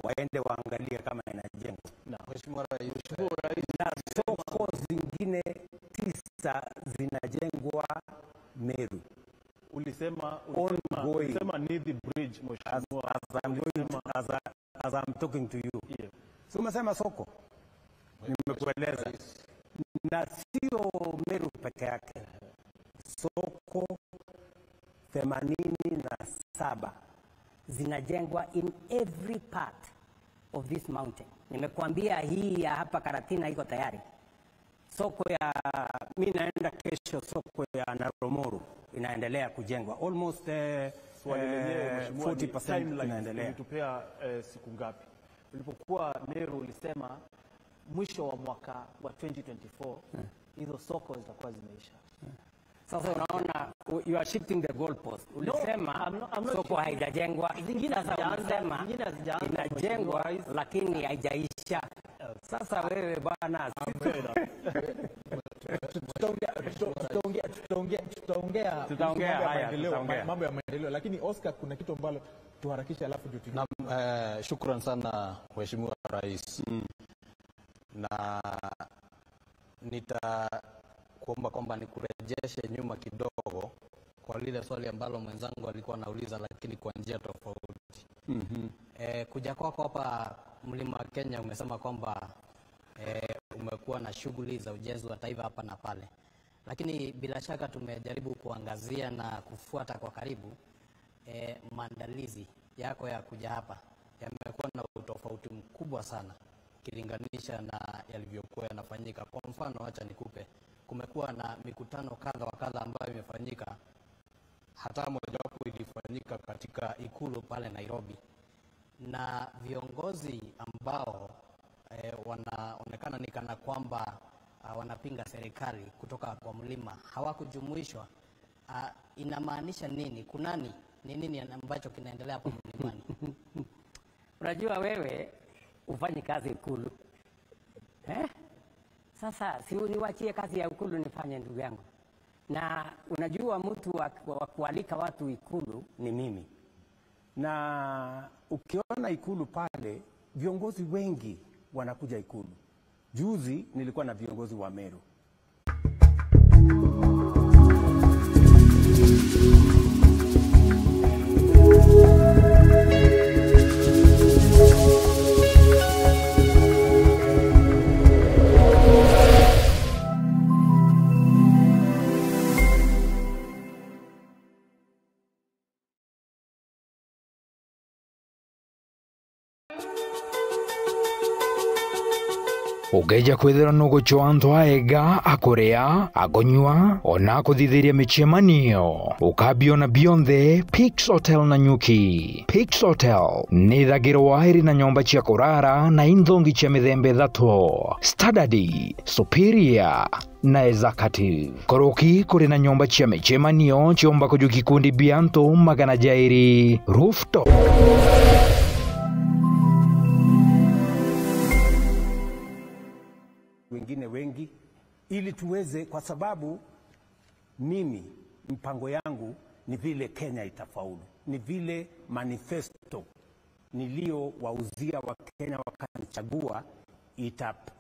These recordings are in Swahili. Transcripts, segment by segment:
waende waangalie kama inajengwa. Na Mheshimiwa Rais, na soko zingine 9 zinajengwa Meru. Ulisema Nithi Bridge, Mheshimiwa. As I'm talking to you. Yeah. So umesema soko. Nimekueleza. Na sio Meru peke yake. Soko 87 zinajengwa in every part of this mountain. Nimekuambia hii ya hapa Karatina iko tayari. Soko ya mimi naenda kesho, soko ya Naromoro inaendelea kujengwa. Almost 40% inaendelea. Ulitupea siku ngapi? Ulipokuwa Meru ulisema mwisho wa mwaka wa 2024 hizo soko zitakuwa zimeisha. Sasa unaona, you are shifting the goalpost. Ulisema soko haijajengwa, zingine unasema inajengwa lakini haijaisha. Sasa wewe bwana, tutaongea haya, mambo ya maendeleo, lakini Oscar, kuna kitu ambalo tuharakisha alafu ndio na shukran sana Mheshimiwa Rais. Na nitakuomba kwamba nikurejeshe nyuma kidogo kwa lile swali ambalo mwenzangu alikuwa anauliza, lakini kwa njia tofauti. Kuja kwako hapa Mlima wa Kenya, umesema kwamba umekuwa na shughuli za ujenzi wa taifa hapa na pale, lakini bila shaka tumejaribu kuangazia na kufuata kwa karibu maandalizi yako ya kuja hapa yamekuwa na utofauti mkubwa sana kilinganisha na yalivyokuwa yanafanyika. Kwa mfano, acha nikupe, kumekuwa na mikutano kadha wa kadha ambayo imefanyika, hata mojawapo ilifanyika katika ikulu pale Nairobi, na viongozi ambao wanaonekana ni kana kwamba wanapinga serikali kutoka kwa mlima hawakujumuishwa. Inamaanisha nini? Kunani? Ni nini ambacho kinaendelea hapo mlimani? Unajua wewe ufanye kazi ikulu. Sasa si uniwachie kazi ya ikulu nifanye, ndugu yangu. Na unajua mtu wa kualika watu ikulu ni mimi. Na ukiona ikulu pale, viongozi wengi wanakuja ikulu. Juzi nilikuwa na viongozi wa Meru. Ugeja kwithira nuguchwa antu aega akuria agonywa ona kuthithiria michemanio ukabio na bionthe Pix Hotel na Nyuki. Pix Hotel ni thagirwa iri na nyomba cia kurara na inthongi cia mithembe 3: Standard, Superior na Executive. Koroki kuri na nyomba cia michemanio chiomba kuju kikundi bianto 200 rooftop. Wengine wengi ili tuweze, kwa sababu mimi mpango yangu ni vile Kenya itafaulu, ni vile manifesto nilio wauzia wa Kenya wakanichagua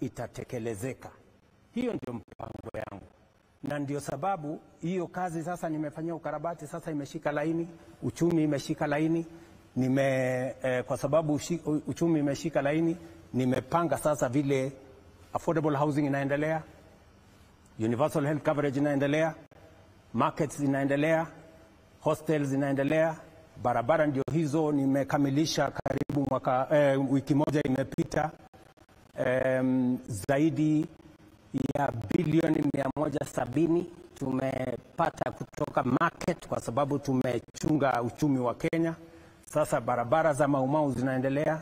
itatekelezeka. Hiyo ndio mpango yangu, na ndio sababu hiyo kazi sasa nimefanyia ukarabati, sasa imeshika laini, uchumi imeshika laini, kwa sababu uchumi imeshika laini, nimepanga sasa vile affordable housing inaendelea, universal health coverage inaendelea, markets inaendelea, hostels inaendelea, barabara ndio hizo nimekamilisha karibu wiki moja imepita. Zaidi ya bilioni 170 tumepata kutoka market kwa sababu tumechunga uchumi wa Kenya. Sasa barabara za Maumau zinaendelea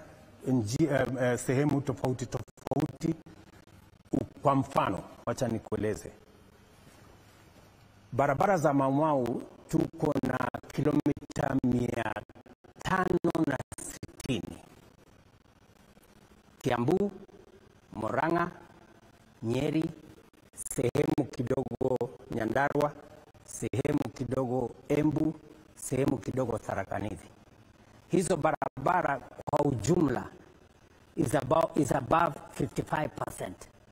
sehemu tofauti tofauti. Kwa mfano, wacha nikueleze. Barabara za Maumau tuko na kilomita 560. Kiambu, Murang'a, Nyeri, sehemu kidogo Nyandarua, sehemu kidogo Embu, sehemu kidogo Tharaka Nithi. Hizo barabara kwa ujumla is above 55%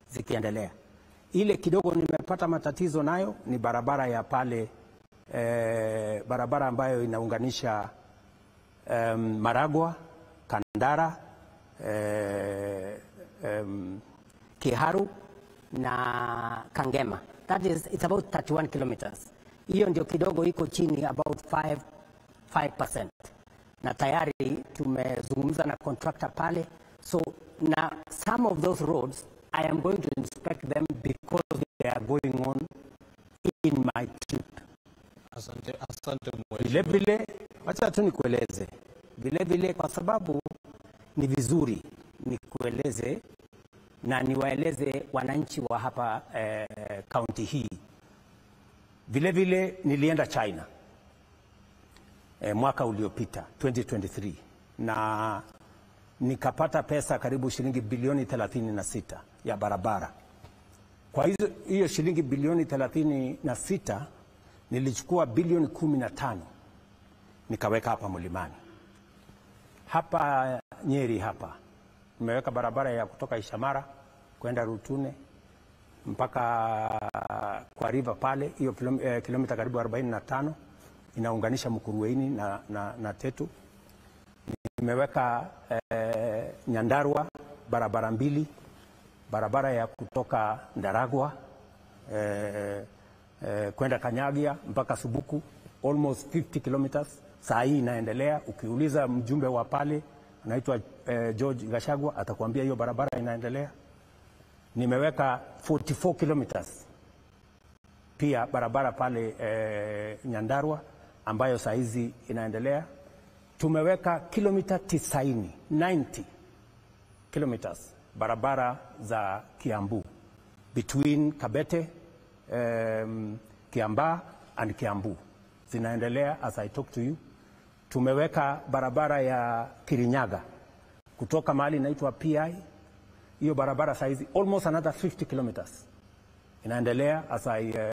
zikiendelea. Ile kidogo nimepata matatizo nayo ni barabara ya pale barabara ambayo inaunganisha Maragwa, Kandara, Kiharu na Kangema. It's about 31 kilometers. Hiyo ndio kidogo iko chini about 5%. Na tayari tumezungumza na contractor pale. So na some of those roads I am going to inspect them because they are going on in my trip. Asante Vile vile, wacha tu nikueleze. Vile vile kwa sababu ni vizuri nikueleze na niwaeleze wananchi wa hapa county hii. Vile vile nilienda China mwaka uliopita 2023 na nikapata pesa karibu shilingi bilioni 36 ya barabara. Kwa hiyo shilingi bilioni 36 nilichukua bilioni 15 nikaweka hapa Mlimani. Hapa Nyeri hapa nimeweka barabara ya kutoka Ishamara kwenda Rutune mpaka kwa river pale, hiyo kilomita karibu 45 inaunganisha Mukuruweni na Tetu. Nimeweka Nyandarua barabara mbili, barabara ya kutoka Ndaragwa kwenda Kanyagia mpaka Subuku, almost 50 kilometers. Saa hii inaendelea. Ukiuliza mjumbe wa pale anaitwa George Gashagwa atakwambia hiyo barabara inaendelea. Nimeweka 44 kilometers pia barabara pale Nyandarua ambayo saa hizi inaendelea. Tumeweka kilomita 90 kilometers barabara za Kiambu between Kabete, Kiambaa and Kiambu zinaendelea as I talk to you. Tumeweka barabara ya Kirinyaga kutoka mahali inaitwa PI, hiyo barabara saizi almost another 50 kilometers inaendelea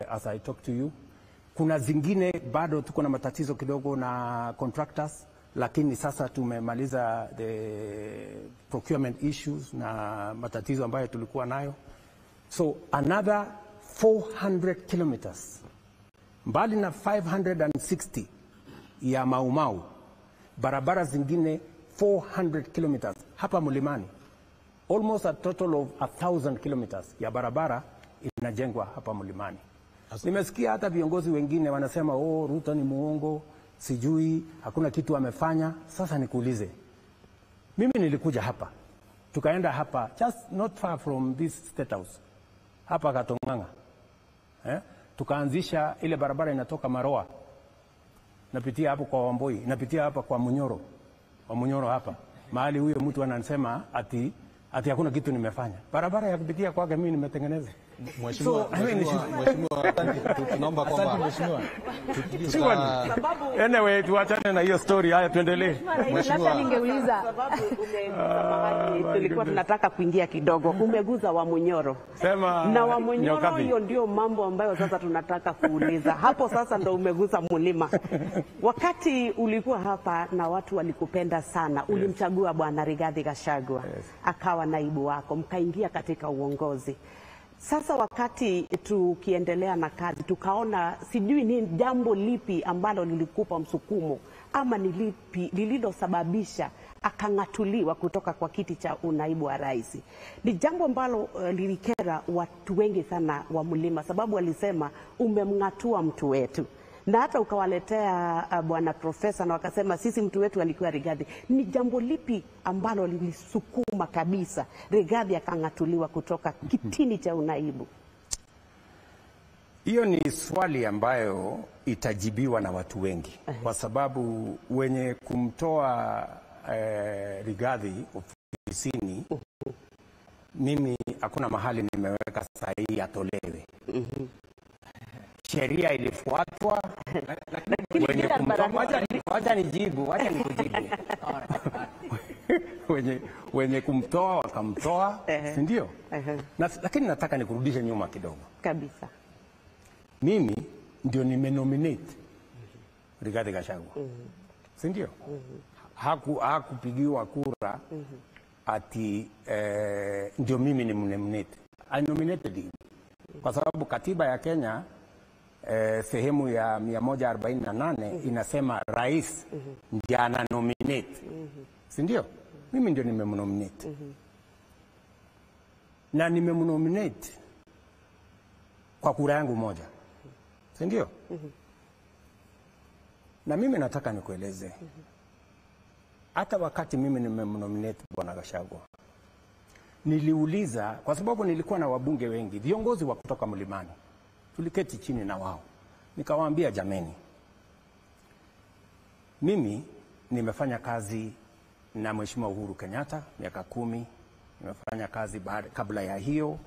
as I talk to you. Kuna zingine bado tuko na matatizo kidogo na contractors, lakini sasa tumemaliza the procurement issues na matatizo ambayo tulikuwa nayo. So another 400 kilometers mbali na 560 ya Maumau, barabara zingine 400 kilometers hapa Mlimani. Almost a total of 1,000 kilometers ya barabara inajengwa hapa Mlimani. Nimesikia hata viongozi wengine wanasema Ruto ni muongo, sijui hakuna kitu amefanya. Sasa nikuulize, mimi nilikuja hapa, tukaenda hapa just not far from this state house hapa Katonganga, tukaanzisha ile barabara inatoka Maroa napitia hapo kwa Wamboi, napitia hapa kwa Munyoro, wa Munyoro hapa mahali huyo mtu anasema ati hakuna kitu nimefanya. Barabara ya kupitia kwake mimi nimetengeneza. Mheshimiwa, tunaomba kwamba anyway tuachane na hiyo story. Haya tuendelee. Mheshimiwa, ningeuliza sababu tulikuwa tunataka kuingia kidogo. Umeguza wa Munyoro. Sema na wa Munyoro, hiyo ndio mambo ambayo sasa tunataka kuuliza. Hapo sasa ndo umeguza mlima. Wakati ulikuwa hapa na watu walikupenda sana, ulimchagua Bwana Rigathi Gachagua akawa naibu wako, mkaingia katika uongozi. Sasa wakati tukiendelea na kazi tukaona sijui ni jambo lipi ambalo lilikupa msukumo ama ni lipi lililosababisha akang'atuliwa kutoka kwa kiti cha unaibu wa rais. Ni jambo ambalo lilikera watu wengi sana wa Mlima, sababu walisema umemng'atua mtu wetu. Na hata ukawaletea bwana profesa na wakasema sisi mtu wetu alikuwa Rigathi. Ni jambo lipi ambalo lilisukuma kabisa Rigathi akang'atuliwa kutoka kitini cha unaibu? Hiyo ni swali ambayo itajibiwa na watu wengi, kwa sababu wenye kumtoa Rigathi ofisini, mimi hakuna mahali nimeweka sahihi atolewe. Sheria ilifuatwa. Wacha nikujibu. Wenye kumtoa wakamtoa, si ndio? Lakini nataka nikurudishe nyuma kidogo. Kabisa. Mimi ndio nimenominate Rigathi Gachagua. Si ndio? Hakupigiwa kura ati ndio mimi ni nominate. I nominated him kwa sababu katiba ya Kenya sehemu ya 148 inasema rais ndiye ana nominate, si ndio? Mimi ndio nimemnominate na nimemnominate kwa kura yangu moja, si ndio? Na mimi nataka nikueleze, hata wakati mimi nimemnominate Bwana Gachagua, niliuliza, kwa sababu nilikuwa na wabunge wengi, viongozi wa kutoka Mlimani, tuliketi chini na wao, nikawaambia jameni, mimi nimefanya kazi na Mheshimiwa Uhuru Kenyatta miaka 10, nimefanya kazi kabla ya hiyo,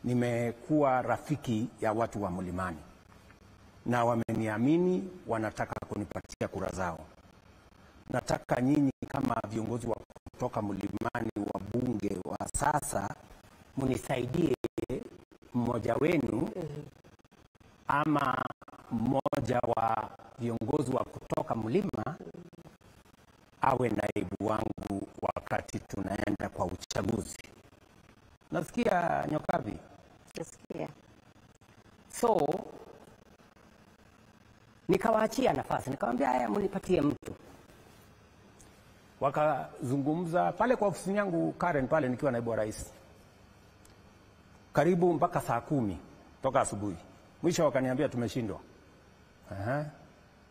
nimekuwa rafiki ya watu wa Mlimani na wameniamini, wanataka kunipatia kura zao. Nataka nyinyi kama viongozi wa kutoka Mlimani, wa bunge wa sasa, munisaidie mmoja wenu ama mmoja wa viongozi wa kutoka Mlima awe naibu wangu wakati tunaenda kwa uchaguzi. Nasikia Nyokabi? Nasikia. So nikawaachia nafasi, nikamwambia haya, mnipatie mtu. Wakazungumza pale kwa ofisi yangu Karen, pale nikiwa naibu wa rais, karibu mpaka saa 10 toka asubuhi. Mwisho wakaniambia tumeshindwa.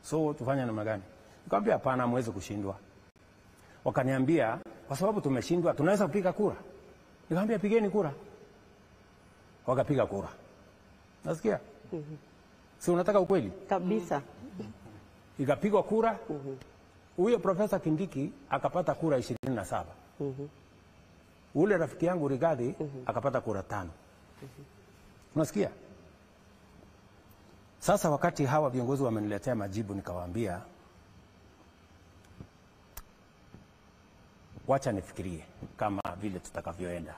So tufanye namna gani? Nikamwambia hapana, hamwezi kushindwa. Wakaniambia kwa sababu tumeshindwa tunaweza kupiga kura. Nikamwambia pigeni kura. Wakapiga kura. Nasikia? Si unataka ukweli? Kabisa. Ikapigwa kura. Huyo Profesa Kindiki akapata kura 27. Ule rafiki yangu Rigathi akapata kura 5. Unasikia? Sasa wakati hawa viongozi wameniletea majibu, nikawaambia wacha nifikirie kama vile tutakavyoenda.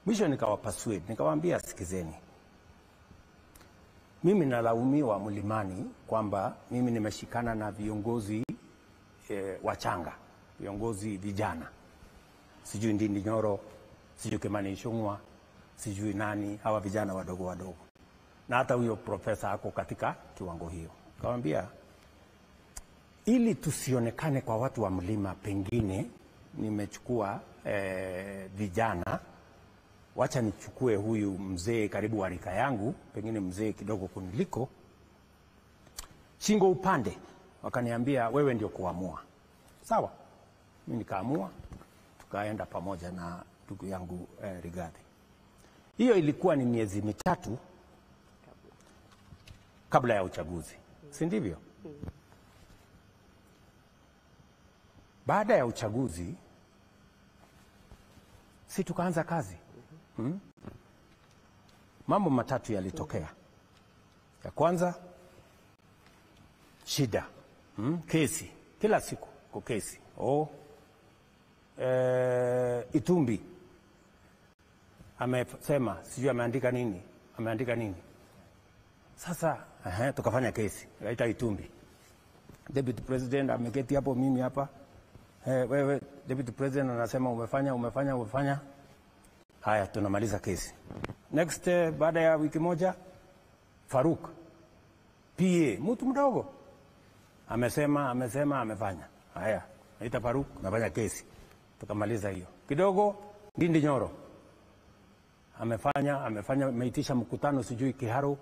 Mwisho nikawapasue, nikawaambia sikizeni, mimi nalaumiwa Mlimani kwamba mimi nimeshikana na viongozi wachanga, viongozi vijana, sijui Ndindi Nyoro, sijui Kimani Ichung'wah, sijui nani, hawa vijana wadogo wadogo, na hata huyo profesa ako katika kiwango hiyo. Nikamwambia ili tusionekane kwa watu wa Mlima, pengine nimechukua vijana, wacha nichukue huyu mzee karibu wa rika yangu, pengine mzee kidogo kuniliko, shingo upande. Wakaniambia wewe ndio kuamua. Sawa, mimi nikaamua, tukaenda pamoja na ndugu yangu Rigathi. Hiyo ilikuwa ni miezi 3 kabla ya uchaguzi, si ndivyo? Baada ya uchaguzi si tukaanza kazi. Mambo matatu yalitokea. Ya kwanza, shida, kesi kila siku kwa kesi. Itumbi amesema sijui ameandika nini. Sasa tukafanya kesi, kaita Itumbi. Deputy President ameketi hapo, mimi hapa. Wewe Deputy President anasema umefanya. Haya, tunamaliza kesi. Next, baada ya wiki moja, Faruk PA, mtu mdogo, amefanya. Haya, naita Faruk, nafanya kesi. Tukamaliza hiyo. Kidogo Ndindi Nyoro amefanya, ameitisha mkutano sijui Kiharu,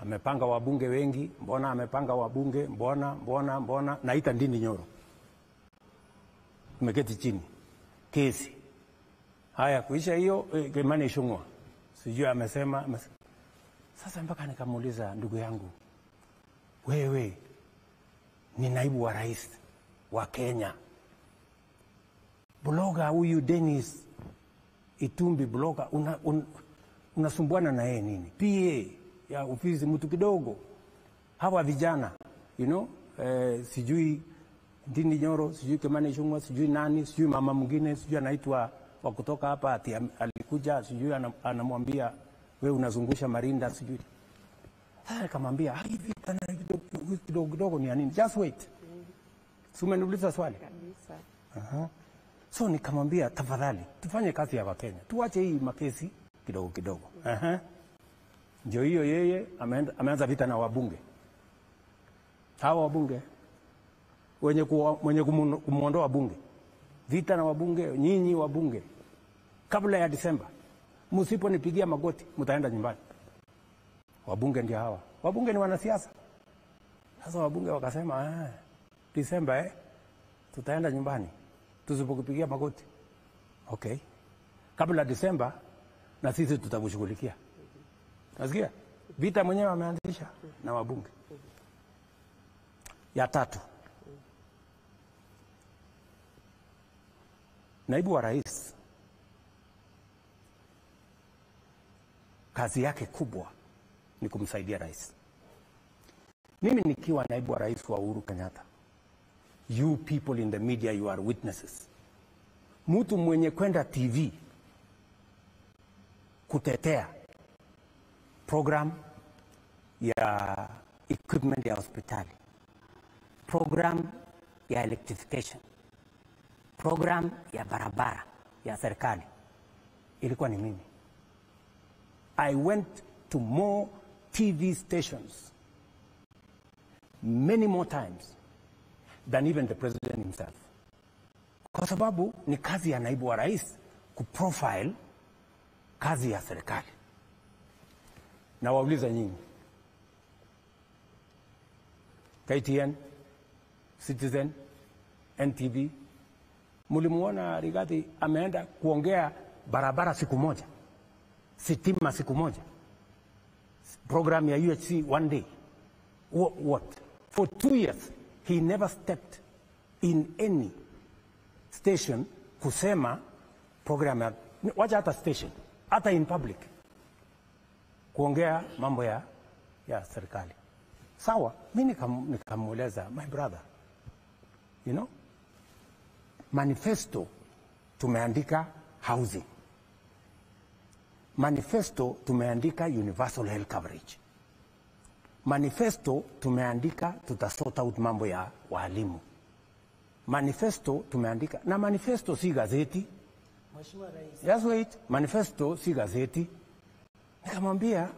amepanga wabunge wengi. Mbona amepanga wabunge? Mbona naita Ndindi Nyoro. Tumeketi chini. Kesi. Haya, kuisha hiyo, Kimani Ichung'wah sijui amesema. Sasa mpaka nikamuuliza, ndugu yangu, wewe ni naibu wa rais wa Kenya, bloga huyu Dennis Itumbi, bloga, unasumbuana na yeye nini? PA ya ofisi, mtu kidogo. Hawa vijana, sijui Ndindi Nyoro, sijui Kimani Ichung'wah, sijui nani, sijui mama mwingine, sijui anaitwa wa kutoka hapa, ati alikuja, sijui anamwambia wewe unazungusha marinda, sijui. Sasa nikamwambia hivi kidogo ni nini? Just wait. Si umeniuliza swali? Kabisa. So nikamwambia tafadhali tufanye kazi ya Wakenya, tuache hii makesi kidogo kidogo. Ndio hiyo yeye ameanza vita na wabunge. Hawa wabunge wenye kumuondoa bunge, vita na wabunge. Nyinyi wabunge, kabla ya Disemba msiponipigia magoti mtaenda nyumbani. Wabunge ndio hawa. Wabunge ni wanasiasa. Sasa wabunge wakasema Disemba tutaenda nyumbani tusipokupigia magoti. Okay, kabla Disemba na sisi tutakushughulikia. Nasikia vita mwenyewe ameanzisha na wabunge. Ya tatu, naibu wa rais kazi yake kubwa ni kumsaidia rais. Mimi nikiwa naibu wa rais wa Uhuru Kenyatta, you people in the media, you are witnesses. Mtu mwenye kwenda TV kutetea program ya equipment ya hospitali, program ya electrification, program ya barabara ya serikali, ilikuwa ni mimi. I went to more TV stations many more times than even the president himself. Kwa sababu ni kazi ya naibu wa rais kuprofile kazi ya serikali. Na wauliza nyinyi, KTN, Citizen, NTV, mulimuona Rigathi ameenda kuongea barabara siku moja, sitima siku moja, program ya UHC one day? What? For 2 years he never stepped in any station kusema program ya, wacha hata station, hata in public kuongea mambo ya serikali. Sawa, mimi nikamueleza, my brother, you know, manifesto tumeandika housing, manifesto tumeandika universal health coverage, manifesto tumeandika tutasort out mambo ya walimu, manifesto tumeandika, na manifesto si gazeti. Mheshimiwa Rais, just wait, manifesto si gazeti. Nikamwambia,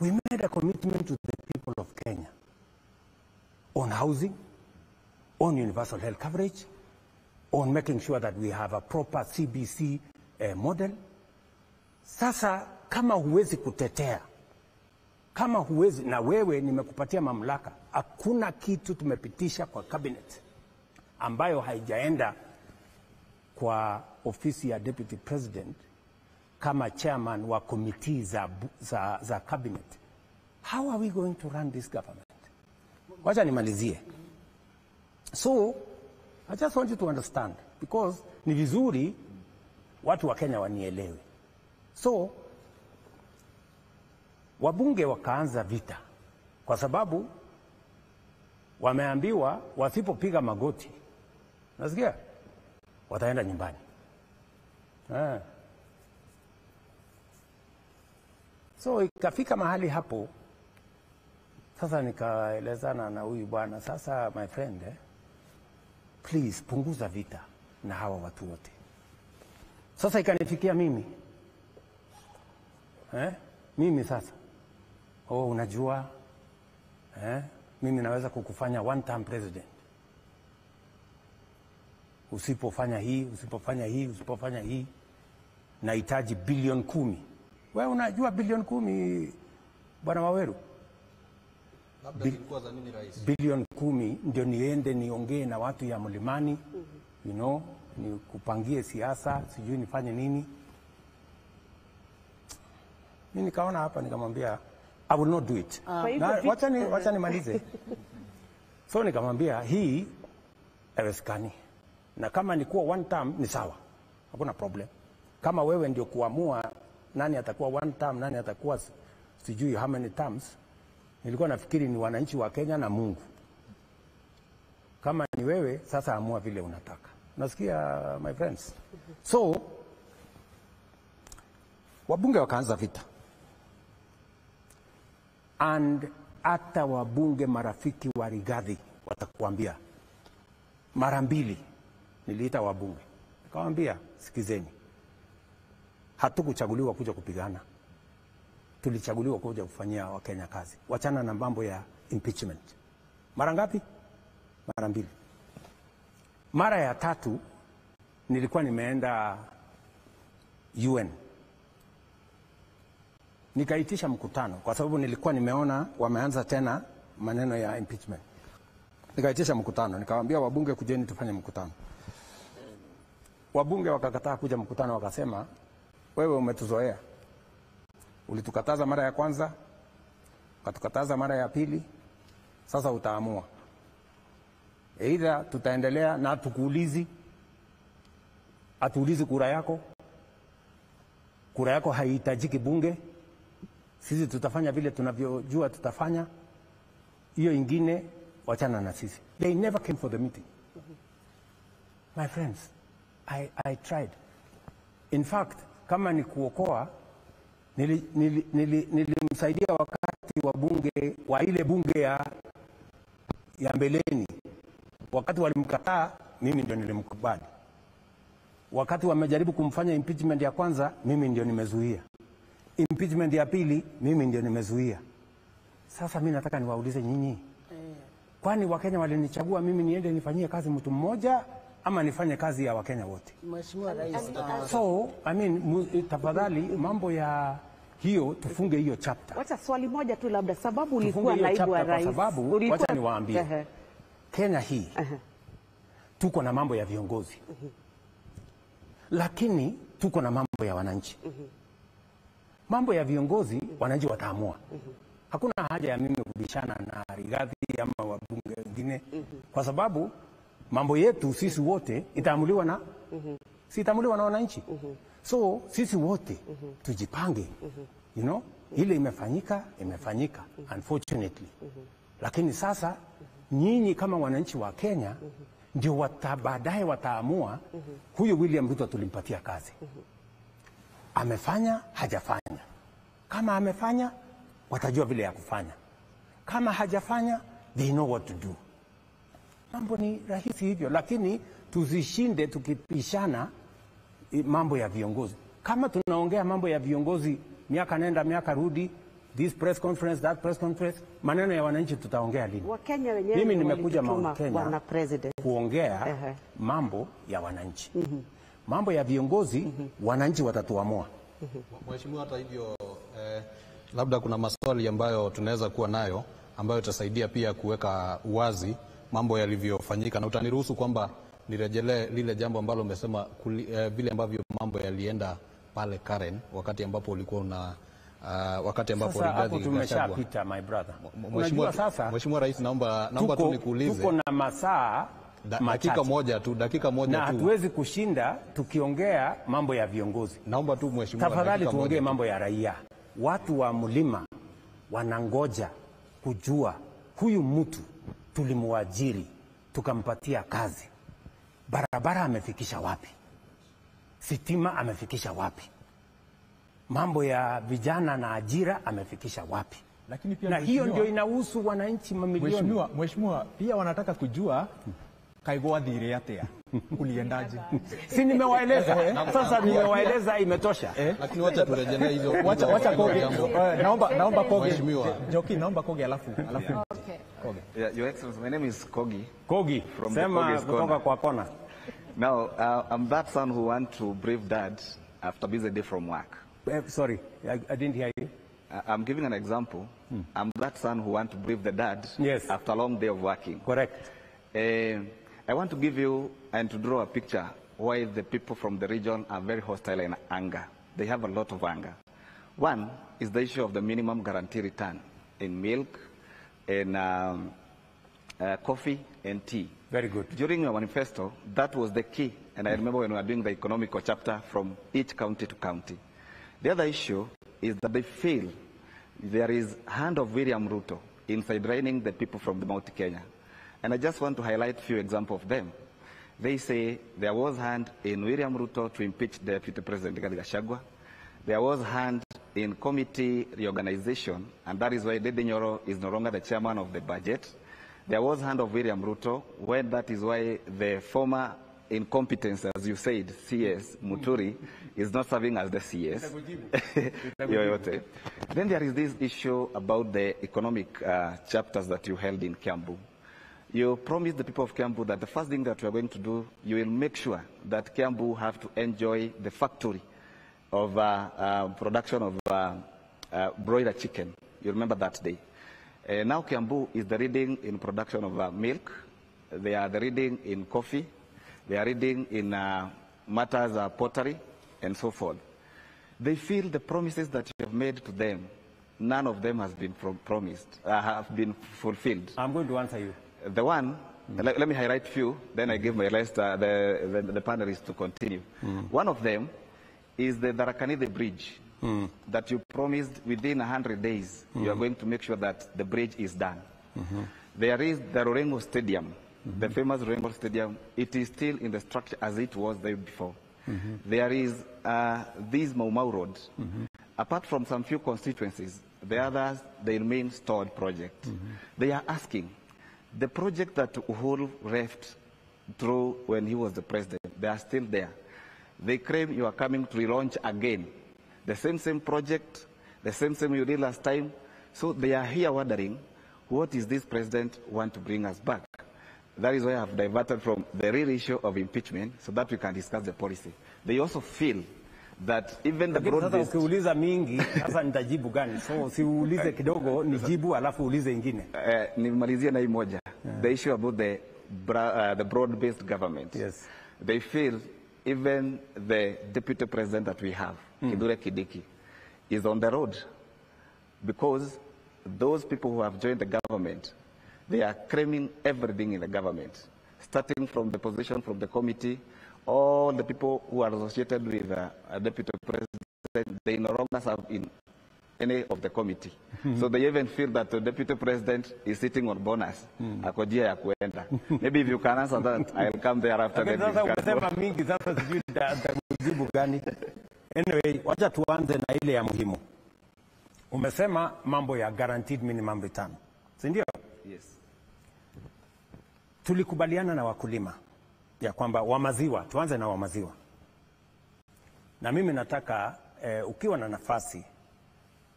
we made a commitment to the people of Kenya on housing, on universal health coverage, on making sure that we have a proper CBC model. Sasa kama huwezi kutetea, kama huwezi, na wewe nimekupatia mamlaka, hakuna kitu tumepitisha kwa cabinet ambayo haijaenda kwa ofisi ya deputy president kama chairman wa committee za cabinet. How are we going to run this government? Wacha nimalizie. So I just want you to understand, because ni vizuri watu wa Kenya wanielewe. So wabunge wakaanza vita kwa sababu wameambiwa wasipopiga magoti, nasikia, wataenda nyumbani. So ikafika mahali hapo, sasa nikaelezana na huyu bwana, sasa my friend, please punguza vita na hawa watu wote. Sasa ikanifikia mimi, mimi sasa, unajua, mimi naweza kukufanya one term president. Usipofanya hii, usipofanya hii, usipofanya hii, nahitaji bilioni 10. Wewe unajua bilioni 10, bwana Waweru? Labda zilikuwa za nini rais? Bilioni 10 ndio niende niongee na watu ya Mlimani, you know, ni kupangie siasa, sijui nifanye nini. Mimi nikaona hapa, nikamwambia I will not do it. Wacha nimalize. So nikamwambia hii haiwezekani. Na kama ni kuwa one term ni sawa, hakuna problem. Kama wewe ndio kuamua nani atakuwa one term, nani atakuwa sijui how many terms, nilikuwa nafikiri ni wananchi wa Kenya na Mungu. Kama ni wewe, sasa amua vile unataka. Nasikia, my friends? So wabunge wakaanza vita, and hata wabunge marafiki wa Rigathi watakuambia, mara mbili niliita wabunge Kawaambia, sikizeni, hatukuchaguliwa kuja kupigana, tulichaguliwa kuja kufanyia Wakenya kazi. Wachana na mambo ya impeachment. Mara ngapi? Mara 2. Mara ya 3 nilikuwa nimeenda UN, nikaitisha mkutano kwa sababu nilikuwa nimeona wameanza tena maneno ya impeachment. Nikaitisha mkutano, nikawaambia wabunge, kujeni tufanye mkutano. Wabunge wakakataa kuja mkutano, wakasema, wewe umetuzoea, ulitukataza mara ya kwanza, ukatukataza mara ya pili, sasa utaamua. Either tutaendelea na tukuulizi, atuulizi kura yako, kura yako haihitajiki bunge, sisi tutafanya vile tunavyojua tutafanya, hiyo ingine wachana na sisi. They never came for the meeting. My friends, I tried. In fact, kama ni kuokoa, nilimsaidia wakati wa bunge, wa ile bunge ya mbeleni. Wakati walimkataa, mimi ndio nilimkubali. Wakati wamejaribu kumfanya impeachment ya kwanza, mimi ndio nimezuia. Impeachment ya pili, mimi ndio nimezuia. Sasa mimi nataka niwaulize nyinyi, kwani Wakenya walinichagua mimi niende nifanyie kazi mtu mmoja ama nifanye kazi ya Wakenya wote? Mheshimiwa Rais. So, I mean, tafadhali mambo ya hiyo tufunge hiyo chapter. Wacha swali moja tu labda, sababu Tufunge ulikuwa hiyo naibu wa chapter rais. kwa sababu, wacha niwaambie, Kenya hii tuko na mambo ya viongozi, lakini tuko na mambo ya wananchi. Mambo ya viongozi, wananchi wataamua. Hakuna haja ya mimi kubishana na Rigathi ama wabunge wengine, kwa sababu mambo yetu sisi wote itaamuliwa na si itaamuliwa na wananchi. So sisi wote tujipange, you know, ile imefanyika unfortunately. Lakini sasa nyinyi kama wananchi wa Kenya ndio baadaye wataamua huyu William Ruto tulimpatia kazi, amefanya hajafanya. Kama amefanya, watajua vile ya kufanya. Kama hajafanya, they know what to do. Mambo ni rahisi hivyo, lakini tuzishinde tukipishana mambo ya viongozi. Kama tunaongea mambo ya viongozi miaka nenda miaka rudi, this press conference, that press conference, maneno ya wananchi tutaongea lini? Wakenya wenyewe mimi nimekuja Mount Kenya kuongea mambo ya wananchi. Mambo ya viongozi wananchi watatuamua. Mheshimiwa, hata hivyo labda kuna maswali ambayo tunaweza kuwa nayo ambayo itasaidia pia kuweka uwazi mambo yalivyofanyika, na utaniruhusu kwamba nirejelee lile jambo ambalo umesema vile ambavyo mambo yalienda pale Karen wakati ambapo ulikuwa wakati ambapo Rigathi tumeshapita, my brother. Unajua sasa, Mheshimiwa Rais, naomba tu nikuulize. Tuko na masaa dakika moja tu na hatuwezi kushinda tukiongea mambo ya viongozi. Naomba tu Mheshimiwa, tafadhali tuongee mambo ya raia. Watu wa mlima wanangoja kujua huyu mtu tulimuajiri tukampatia kazi, barabara amefikisha wapi, sitima amefikisha wapi, mambo ya vijana na ajira amefikisha wapi. Lakini pia na hiyo ndio inahusu wananchi mamilioni. Mheshimiwa, pia wanataka kujua kaigwa dhiri atia uliendaje? Si nimewaeleza sasa, nimewaeleza imetosha. Lakini wacha turejelee hizo. Wacha Kogi, naomba Kogi. Mheshimiwa Joki, naomba Kogi alafu. Okay. Kogi. Yeah, Your Excellency, my name is Kogi. Kogi, from sema kutoka kwa kona. Now, I'm that son who want to brief dad after busy day from work. Sorry, I didn't hear you. I'm giving an example. I'm that son who want to brief the dad after a long day of working. Correct. I want to give you and to draw a picture why the people from the region are very hostile and anger. They have a lot of anger. One is the issue of the minimum guarantee return in milk, in coffee and tea. Very good. During your manifesto, that was the key. And I remember when we were doing the economical chapter from each county to county. The other issue is that they feel there is hand of William Ruto in sidelining the people from the Mount Kenya. And I just want to highlight a few examples of them. They say there was hand in William Ruto to impeach Deputy President Rigathi Gachagua. There was hand in committee reorganization, and that is why Dede Nyoro is no longer the chairman of the budget. There was hand of William Ruto, when that is why the former incompetence, as you said, CS, Muturi, is not serving as the CS. Yoyote. Then there is this issue about the economic chapters that you held in Kiambu. You promised the people of Kiambu that the first thing that we are going to do, you will make sure that Kiambu have to enjoy the factory of production of broiler chicken. You remember that day. Now Kiambu is the leading in production of milk. They are the leading in coffee. They are leading in matters of pottery and so forth. They feel the promises that you have made to them, none of them has been have been fulfilled. I'm going to answer you. The one, let me highlight few, then I give my rest, the panelists to continue. One of them is the Darakanide Bridge that you promised within 100 days, you are going to make sure that the bridge is done. There is the Rorengo Stadium, the famous Rorengo Stadium. It is still in the structure as it was there before. There is this Mau Mau Road. Apart from some few constituencies, the others, they remain stalled project. They are asking, the project that Uhuru left through when he was the president, they are still there. They claim you are coming to relaunch again. The same project, the same you did last time. So they are here wondering, what is this president want to bring us back? That is why I have diverted from the real issue of impeachment so that we can discuss the policy. They also feel that even the broad-based... Sasa ukiuliza mingi, sasa nitajibu gani? So siulize kidogo, nijibu alafu ulize ingine. Nimalizie na hii moja. The issue about the broad-based government. Yes. They feel even the deputy president that we have, Kithure Kindiki, is on the road because those people who have joined the government, they are claiming everything in the government, starting from the position from the committee, all the people who are associated with a deputy president, they no longer serve in any of the committee. So they even feel that the deputy president is sitting on bonus. Akojia ya kuenda. Maybe if you can answer that, I'll come there after the discussion. Anyway, wacha tuanze na ile ya muhimu. Umesema mambo ya guaranteed minimum return. Si ndio? Yes. Tulikubaliana na wakulima ya kwamba wa maziwa, tuanze na wa maziwa. Na mimi nataka ukiwa na nafasi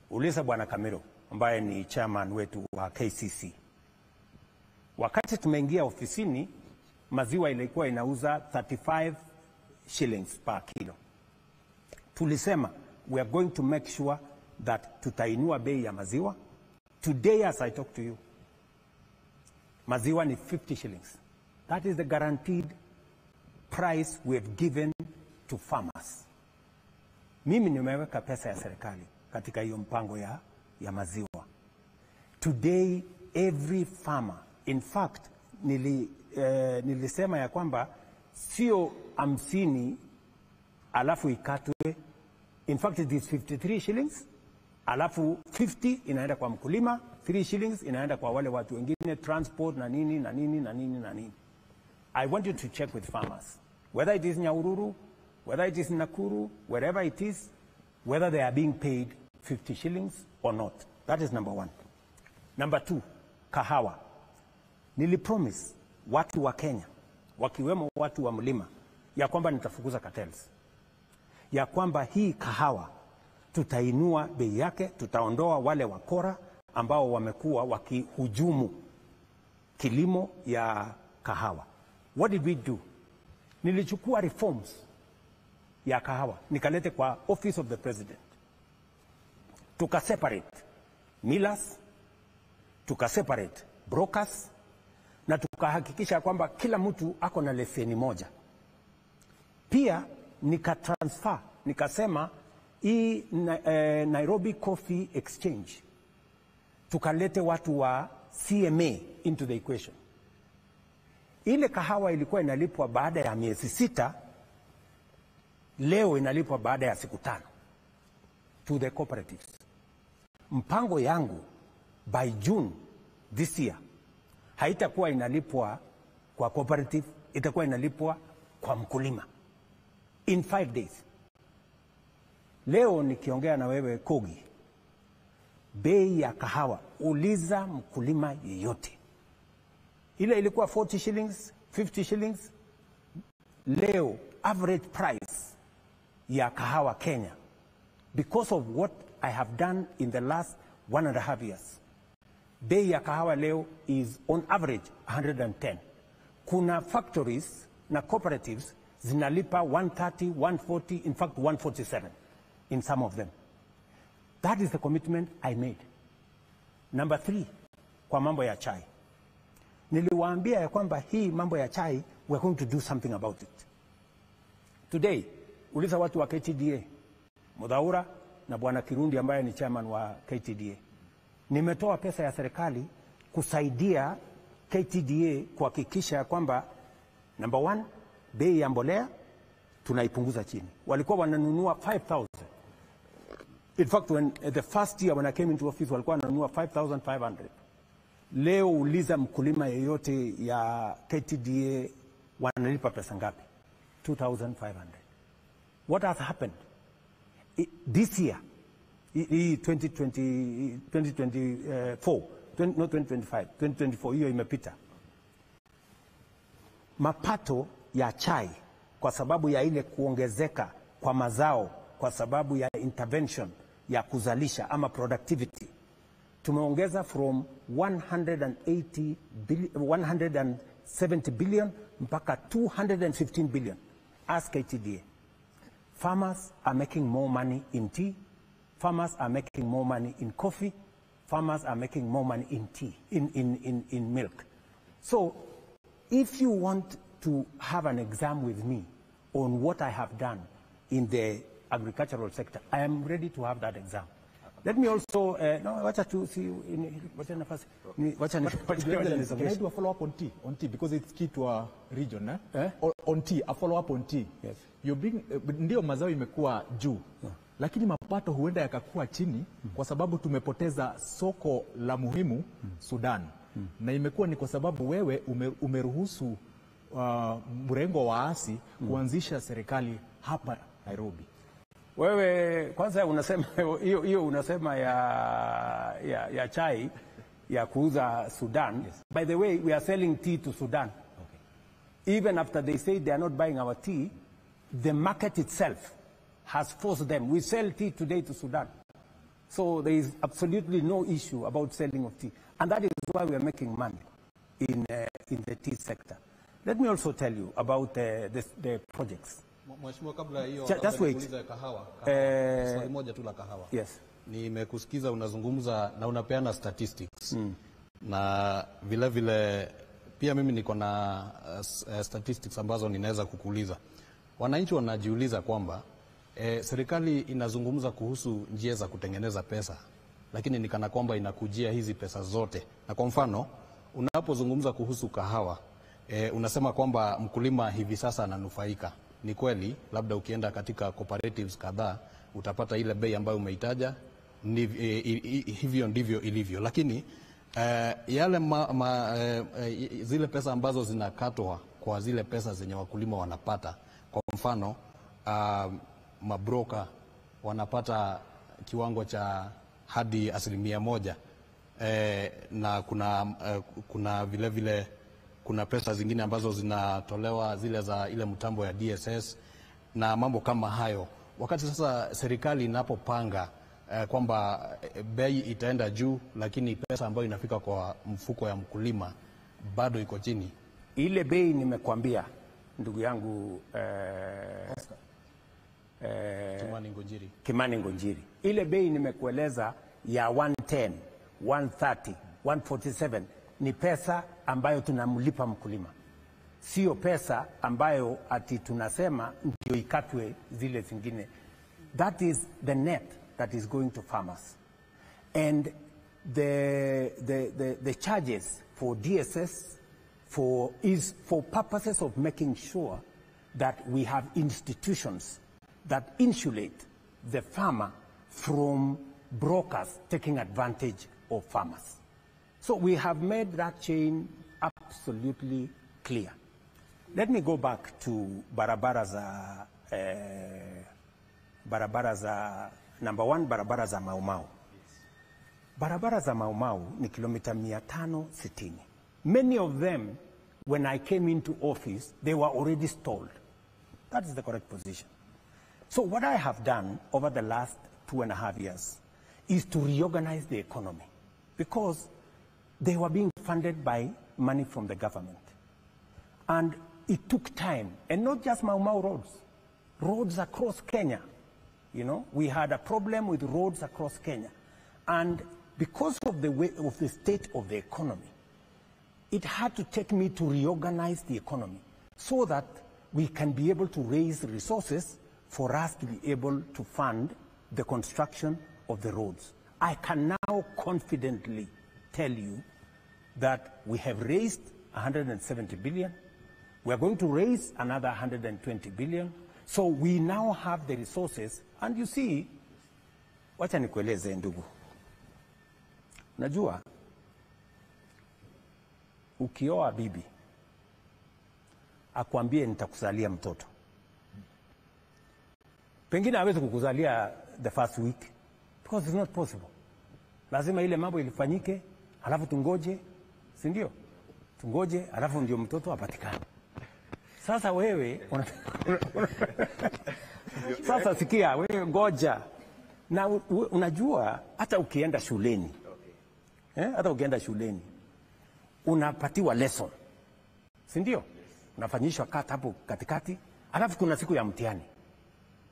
uliza Bwana Kamiro ambaye ni chairman wetu wa KCC. Wakati tumeingia ofisini, maziwa ilikuwa inauza 35 shillings per kilo. Tulisema we are going to make sure that tutainua bei ya maziwa. Today as I talk to you, maziwa ni 50 shillings. That is the guaranteed price we have given to farmers. Mimi nimeweka pesa ya serikali katika hiyo mpango ya maziwa. Today every farmer, in fact nilisema ya kwamba sio 50 alafu ikatwe. In fact it is 53 shillings alafu 50 inaenda kwa mkulima, 3 shillings inaenda kwa wale watu wengine, transport na nini na nini na nini na nini. I want you to check with farmers, whether it is Nyahururu, whether it is Nakuru, wherever it is, whether they are being paid 50 shillings or not. That is number one. Number two, kahawa. Nilipromise watu wa Kenya, wakiwemo watu wa mlima, ya kwamba nitafukuza cartels. Ya kwamba hii kahawa tutainua bei yake, tutaondoa wale wakora ambao wamekuwa wakihujumu kilimo ya kahawa. What did we do? Nilichukua reforms ya kahawa, nikalete kwa office of the president. Tukaseparate millers, tukaseparate brokers, na tukahakikisha kwamba kila mtu ako na leseni moja. Pia nikatransfer, nikasema hii Nairobi Coffee Exchange, tukalete watu wa CMA into the equation. Ile kahawa ilikuwa inalipwa baada ya miezi 6, leo inalipwa baada ya siku 5 to the cooperatives. Mpango yangu by June this year haitakuwa inalipwa kwa cooperative, itakuwa inalipwa kwa mkulima in 5 days. Leo nikiongea na wewe Kogi, bei ya kahawa, uliza mkulima yeyote. Ile ilikuwa 40 shillings, 50 shillings, leo average price ya kahawa Kenya, because of what I have done in the last 1.5 years, bei ya kahawa leo is on average 110. Kuna factories na cooperatives zinalipa 130, 140, in fact 147 in some of them. That is the commitment I made. Number 3, kwa mambo ya chai. Niliwaambia ya kwamba hii mambo ya chai, we're going to do something about it. Today, uliza watu wa KTDA, Mudhaura na Bwana Kirundi ambaye ni chairman wa KTDA. Nimetoa pesa ya serikali kusaidia KTDA kuhakikisha ya kwamba number 1, bei ya mbolea tunaipunguza chini. Walikuwa wananunua 5,000. In fact, when the first year when I came into office walikuwa wananunua 5,500. Leo uliza mkulima yeyote ya KTDA wanalipa pesa ngapi? 2,500. What has happened? This year, 2024, not 2025, 2024, hiyo imepita. Mapato ya chai kwa sababu ya ile kuongezeka kwa mazao, kwa sababu ya intervention ya kuzalisha ama productivity, tumeongeza from 170 billion mpaka 215 billion as KTDA. Farmers are making more money in tea. Farmers are making more money in coffee. Farmers are making more money in tea, in milk. So if you want to have an exam with me on what I have done in the agricultural sector, I am ready to have that exam. Let me also, wacha tu see, wacha nafasi. Can I do a follow-up on tea? On tea, because it's key to our region, On tea, a follow-up on tea. Yes. You bring, ndio mazao imekuwa juu, lakini mapato huenda yakakuwa chini kwa sababu tumepoteza soko la muhimu Sudan. Na imekuwa ni kwa sababu wewe umeruhusu mrengo wa waasi kuanzisha serikali hapa Nairobi. Wewe kwanza unasema hiyo unasema ya chai ya kuuza Sudan. Yes. By the way, we are selling tea to Sudan. Okay. Even after they say they are not buying our tea, the market itself has forced them. We sell tea today to Sudan. So there is absolutely no issue about selling of tea. And that is why we are making money in the tea sector. Let me also tell you about the projects. Mheshimiwa, kabla hiyo just wait. Kuuliza kahawa. Swali moja tu la kahawa. Yes. Nimekusikiza unazungumza na unapeana statistics. Na vile vile pia mimi niko na statistics ambazo ninaweza kukuuliza. Wananchi wanajiuliza kwamba serikali inazungumza kuhusu njia za kutengeneza pesa, lakini ni kana kwamba inakujia hizi pesa zote. Na kwa mfano, unapozungumza kuhusu kahawa, unasema kwamba mkulima hivi sasa ananufaika. Ni kweli, labda ukienda katika cooperatives kadhaa utapata ile bei ambayo umeitaja, hivyo ndivyo ilivyo. Lakini yale zile pesa ambazo zinakatwa kwa zile pesa zenye wakulima wanapata, kwa mfano mabroka wanapata kiwango cha hadi 1%, na kuna vile vile kuna pesa zingine ambazo zinatolewa zile za ile mtambo ya DSS na mambo kama hayo. Wakati sasa serikali inapopanga kwamba bei itaenda juu, lakini pesa ambayo inafika kwa mfuko ya mkulima bado iko chini. Ile bei nimekwambia ndugu yangu Kimani Ngonjiri. Ile bei nimekueleza ya 110, 130, 147 ni pesa ambayo tunamlipa mkulima. Sio pesa ambayo ati tunasema ndio ikatwe zile zingine. That is the net that is going to farmers. And the charges for DSS is for purposes of making sure that we have institutions that insulate the farmer from brokers taking advantage of farmers. So we have made that chain absolutely clear. Let me go back to barabara za number 1, barabara za Mau Mau. Barabara za Mau Mau ni kilomita 560. Many of them, when I came into office, they were already stalled. That is the correct position. So what I have done over the last 2.5 years is to reorganize the economy, because they were being funded by money from the government. And it took time, and not just Mau Mau roads, roads across Kenya. You know, we had a problem with roads across Kenya. And because of the way of the state of the economy, it had to take me to reorganize the economy so that we can be able to raise resources for us to be able to fund the construction of the roads. I can now confidently tell you that we have raised 170 billion. We are going to raise another 120 billion. So we now have the resources. And you see, wacha nikueleze ndugu. Najua, ukioa bibi, akwambie nitakuzalia mtoto. Pengine hawezi kukuzalia the first week, because it's not possible. Lazima ile mambo ilifanyike, halafu tungoje, si ndio? Tungoje, halafu ndio mtoto apatikane. Sasa wewe, sasa sikia, wewe ngoja. Na unajua, hata ukienda shuleni, hata ukienda shuleni, unapatiwa lesson, si ndio? Unafanyishwa kata hapo katikati, halafu kuna siku ya mtihani.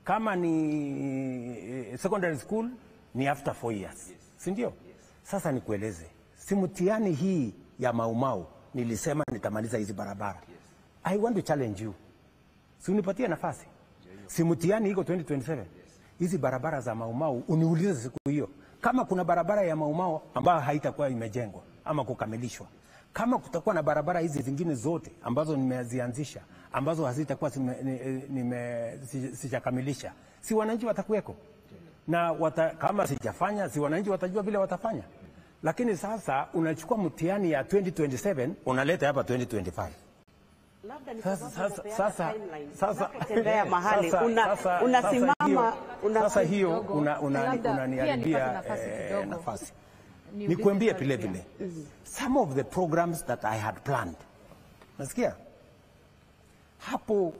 Kama ni secondary school, ni after 4 years, si ndio? Sasa nikueleze, si mtihani hii ya Mau Mau nilisema nitamaliza hizi barabara. I want to challenge you. Si unipatie nafasi. Si mtihani iko 2027. Hizi barabara za Mau Mau uniulize siku hiyo. Kama kuna barabara ya Mau Mau ambayo haitakuwa imejengwa ama kukamilishwa. Kama kutakuwa na barabara hizi zingine zote ambazo nimezianzisha, ambazo hazitakuwa sijakamilisha, si wananchi watakuweko? Na kama sijafanya, si wananchi watajua vile watafanya? Lakini sasa unachukua mtihani ya 2027 unaleta hapa 2025. Sasa hiyo unaniharibia nafasi. Nikuambie vile vile, some of the programs that I had planned, nasikia hapo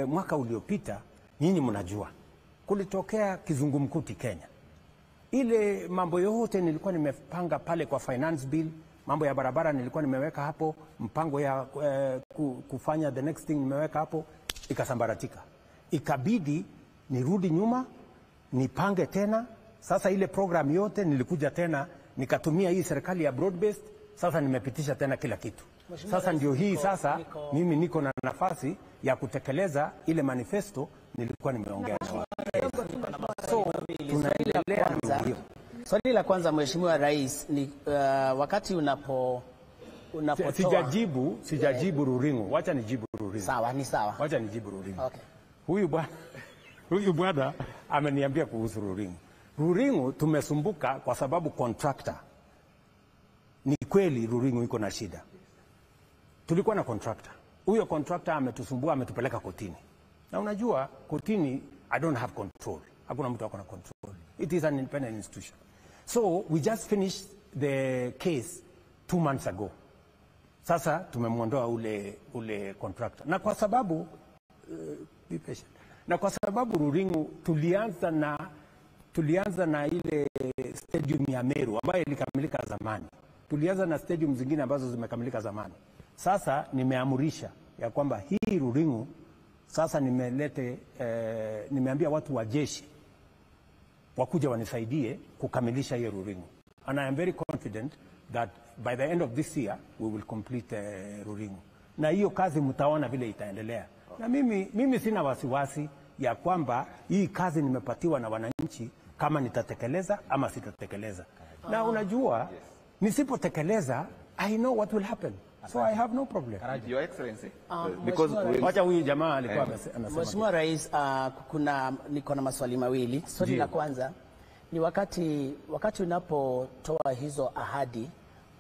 mwaka uliopita, nyinyi mnajua kulitokea kizungumkuti Kenya. Ile mambo yote nilikuwa nimepanga pale kwa finance bill, mambo ya barabara nilikuwa nimeweka hapo, mpango ya kufanya the next thing nimeweka hapo, ikasambaratika. Ikabidi nirudi nyuma, nipange tena. Sasa ile program yote nilikuja tena, nikatumia hii serikali ya broad based, sasa nimepitisha tena kila kitu. Sasa ndio hii sasa mimi niko na nafasi ya kutekeleza ile manifesto nilikuwa nimeongea na watu. So tunaendelea na hiyo. Swali la kwanza Mheshimiwa Rais ni wakati unapotoa sijajibu Ruringo. Wacha nijibu Ruringo. Sawa, ni sawa. Wacha nijibu Ruringo. Okay. Huyu bwana ameniambia kuhusu Ruringo. Ruringo tumesumbuka kwa sababu contractor. Ni kweli Ruringo iko na shida. Tulikuwa na contractor. Huyo contractor ametusumbua, ametupeleka kotini. Na unajua kotini, I don't have control. Hakuna mtu akona control. It is an independent institution. So we just finished the case 2 months ago. Sasa tumemwondoa ule contractor. Na kwa sababu be patient. Na kwa sababu Ruringo tulianza na ile stadium ya Meru ambayo ilikamilika zamani. Tulianza na stadium zingine ambazo zimekamilika zamani. Sasa nimeamurisha ya kwamba hii Ruringo sasa nimeambia watu wa jeshi wakuja wanisaidie kukamilisha hiyo Ruringo. And I am very confident that by the end of this year we will complete Ruringo. Na hiyo kazi mtaona vile itaendelea. Na mimi sina wasiwasi ya kwamba hii kazi nimepatiwa na wananchi kama nitatekeleza ama sitatekeleza. Na unajua nisipotekeleza, I know what will happen. So I have no problem. Your Excellency, wacha huyu jamaa alikuwa anasema. Mheshimiwa Rais, niko na maswali mawili. Swali la kwanza ni wakati unapotoa hizo ahadi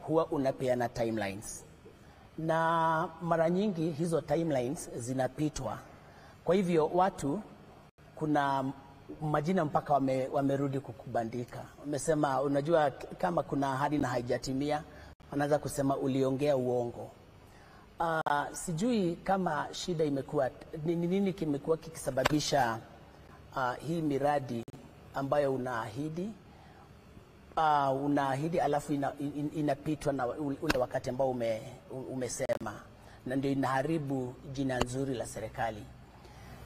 huwa unapeana timelines. Na mara nyingi hizo timelines zinapitwa. Kwa hivyo watu kuna majina mpaka wamerudi kukubandika. Wamesema unajua kama kuna ahadi na haijatimia, wanaanza kusema uliongea uongo. Sijui kama shida imekuwa nini kimekuwa kikisababisha hii miradi ambayo unaahidi alafu inapitwa na ule wakati ambao umesema, na ndio inaharibu jina nzuri la serikali.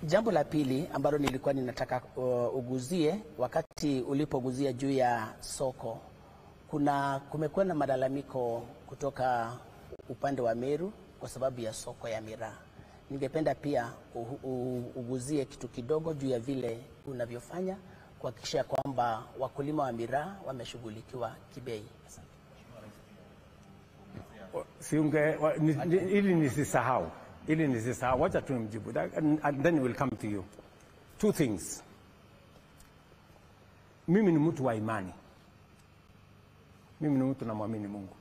Jambo la pili ambalo nilikuwa ninataka uguzie, wakati ulipoguzia juu ya soko, kumekuwa na malalamiko kutoka upande wa Meru kwa sababu ya soko ya miraa. Ningependa pia uguzie kitu kidogo juu ya vile unavyofanya kuhakikisha kwamba wakulima wa miraa wameshughulikiwa kibei. Ili nisisahau, wacha tu nimjibu, and then we'll come to you. Two things. Mimi ni mtu wa imani. Mimi ni mtu namwamini Mungu.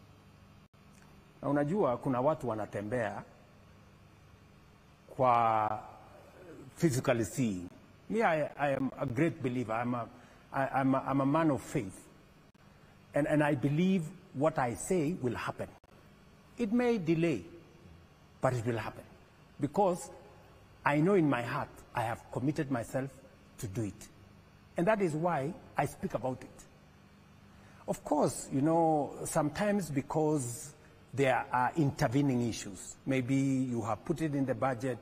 Na unajua kuna watu wanatembea kwa physically seeing. Me, I am a great believer. I'm a man of faith. And I believe what I say will happen. It may delay, but it will happen. Because I know in my heart I have committed myself to do it. And that is why I speak about it. Of course, you know, sometimes because there are intervening issues. Maybe you have put it in the budget,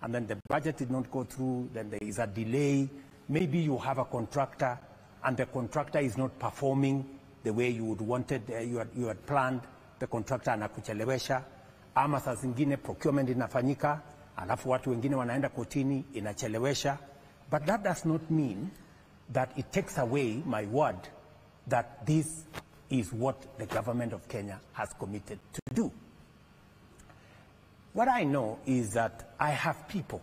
and then the budget did not go through, then there is a delay. Maybe you have a contractor, and the contractor is not performing the way you would wanted, you had planned. The contractor anakuchelewesha, ama saa zingine procurement inafanyika, alafu watu wengine wanaenda kotini, inachelewesha. But that does not mean that it takes away my word that this is what the government of Kenya has committed to do. What I know is that I have people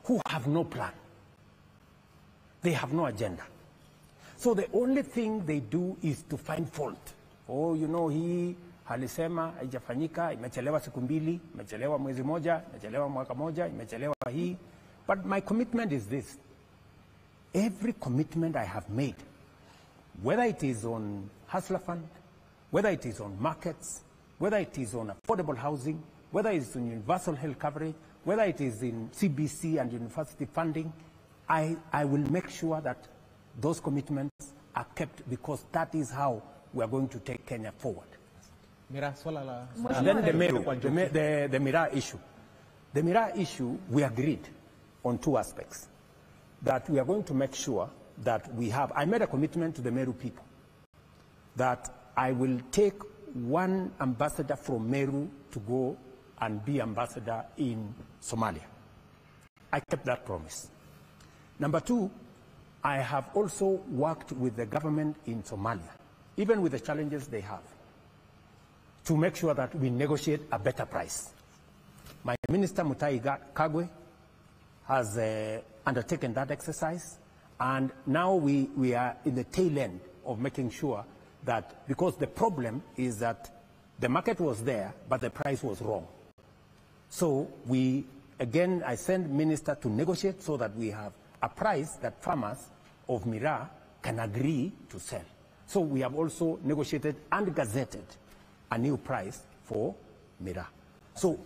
who have no plan. They have no agenda. So the only thing they do is to find fault. Oh, you know, hii halisema haijafanyika, imechelewa siku mbili, imechelewa mwezi moja, imechelewa mwaka moja, imechelewa hii. But my commitment is this. Every commitment I have made, whether it is on Hustler Fund, whether it is on markets, whether it is on affordable housing, whether it is on universal health coverage, whether it is in CBC and university funding, I will make sure that those commitments are kept, because that is how we are going to take Kenya forward. And then the Miraa issue. The Miraa issue, we agreed on two aspects. That we are going to make sure that we have, I made a commitment to the Meru people that I will take one ambassador from Meru to go and be ambassador in Somalia. I kept that promise. Number two, I have also worked with the government in Somalia, even with the challenges they have, to make sure that we negotiate a better price. My minister, Mutahi Kagwe, has undertaken that exercise, and now we are in the tail end of making sure that, because the problem is that the market was there, but the price was wrong. So I send minister to negotiate so that we have a price that farmers of Miraa can agree to sell. So we have also negotiated and gazetted a new price for Miraa. So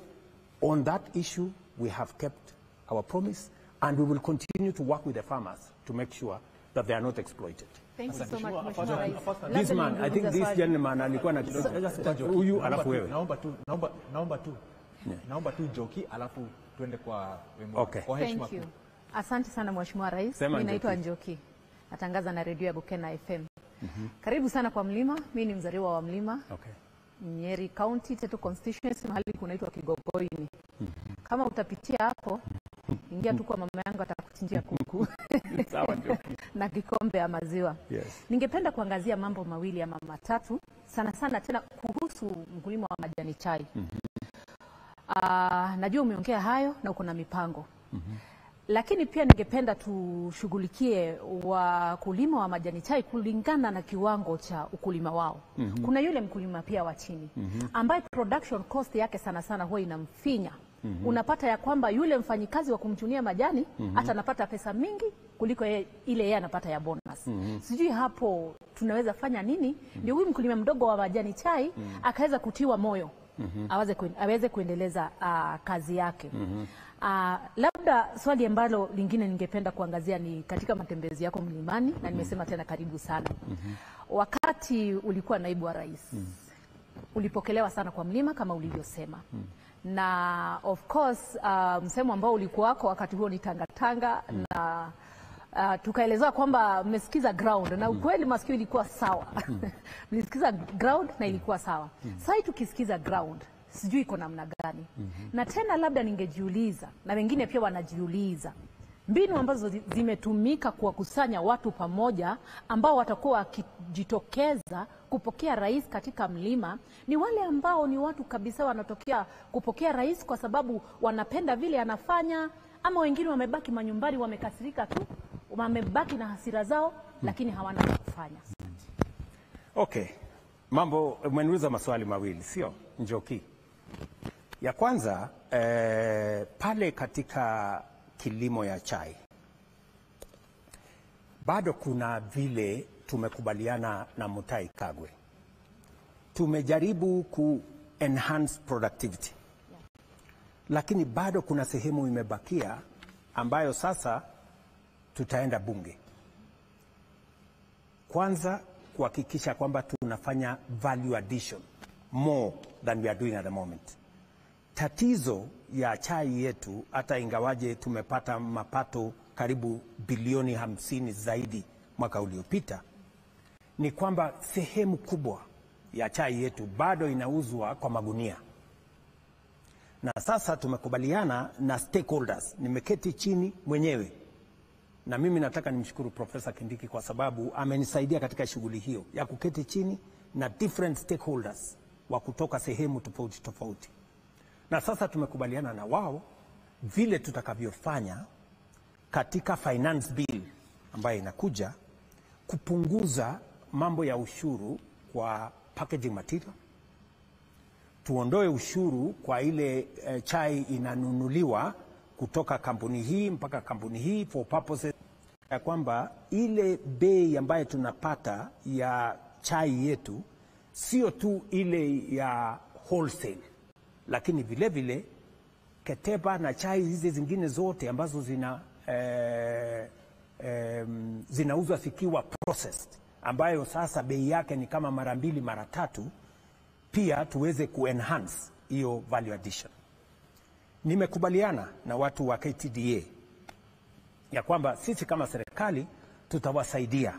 on that issue, we have kept our promise, and we will continue to work with the farmers to make sure that they are not exploited. Thank you so much, Mheshimiwa Rais. This man, I think this gentleman alikuwa na huyu alafu wewe. Naomba tu Njoki alafu tuende kwa Okay. Thank you. Asante sana Mheshimiwa Rais. Mimi naitwa Njoki. Natangaza na redio ya Bukena FM. Karibu sana kwa Mlima. Mimi ni mzaliwa wa Mlima. Okay. Nyeri County, Tetu constituency, mahali kunaitwa Kigogoini. Kama utapitia hapo, ingia tu kwa mama yangu, atakuchinjia kuku. Sawa Njoki. Na kikombe ya maziwa. Yes. Ningependa kuangazia mambo mawili ama matatu, sana sana tena kuhusu mkulima wa majani chai. Najua umeongea hayo na uko na mipango. Lakini pia ningependa tushughulikie wakulima wa majani chai kulingana na kiwango cha ukulima wao. Kuna yule mkulima pia wa chini ambaye production cost yake sana sana huwa inamfinya. Unapata ya kwamba yule mfanyikazi wa kumchunia majani hata anapata pesa mingi kuliko ile yeye anapata ya bonus. Sijui hapo tunaweza fanya nini ndio huyu mkulima mdogo wa majani chai akaweza kutiwa moyo aweze kuendeleza kazi yake. Labda swali ambalo lingine ningependa kuangazia ni katika matembezi yako mlimani, na nimesema tena karibu sana. Wakati ulikuwa naibu wa rais, ulipokelewa sana kwa mlima kama ulivyosema. Na of course msemo ambao ulikuwa wako wakati huo ni tanga na tukaelezewa kwamba mmesikiza ground, na ukweli masikio ilikuwa sawa. Mlisikiza ground na ilikuwa sawa. Sasa tukisikiza ground, sijui iko namna gani. Na tena labda ningejiuliza, na wengine pia wanajiuliza, mbinu ambazo zimetumika kuwakusanya watu pamoja ambao watakuwa wakijitokeza kupokea rais katika mlima, ni wale ambao ni watu kabisa wanatokea kupokea rais kwa sababu wanapenda vile anafanya, ama wengine wamebaki manyumbani wamekasirika tu, wamebaki na hasira zao, lakini hawana la kufanya. Okay. Mambo, umeniuliza maswali mawili, sio Njoki? Ya kwanza, pale katika kilimo ya chai, bado kuna vile tumekubaliana na Mutahi Kagwe. Tumejaribu ku enhance productivity. Lakini bado kuna sehemu imebakia ambayo sasa tutaenda bunge. Kwanza kuhakikisha kwamba tunafanya value addition more than we are doing at the moment. Tatizo ya chai yetu, hata ingawaje tumepata mapato karibu bilioni 50 zaidi mwaka uliopita, ni kwamba sehemu kubwa ya chai yetu bado inauzwa kwa magunia. Na sasa tumekubaliana na stakeholders, nimeketi chini mwenyewe, na mimi nataka nimshukuru Profesa Kindiki kwa sababu amenisaidia katika shughuli hiyo ya kuketi chini na different stakeholders wa kutoka sehemu tofauti tofauti. Na sasa tumekubaliana na wao vile tutakavyofanya katika finance bill ambayo inakuja kupunguza mambo ya ushuru kwa packaging material. Tuondoe ushuru kwa ile chai inanunuliwa kutoka kampuni hii mpaka kampuni hii for purposes ya kwamba ile bei ambayo tunapata ya chai yetu sio tu ile ya wholesale, lakini vile vile Ketepa na chai hizi zingine zote ambazo zinauzwa zikiwa processed, ambayo sasa bei yake ni kama mara 2 mara 3, pia tuweze kuenhance hiyo value addition. Nimekubaliana na watu wa KTDA ya kwamba sisi kama serikali tutawasaidia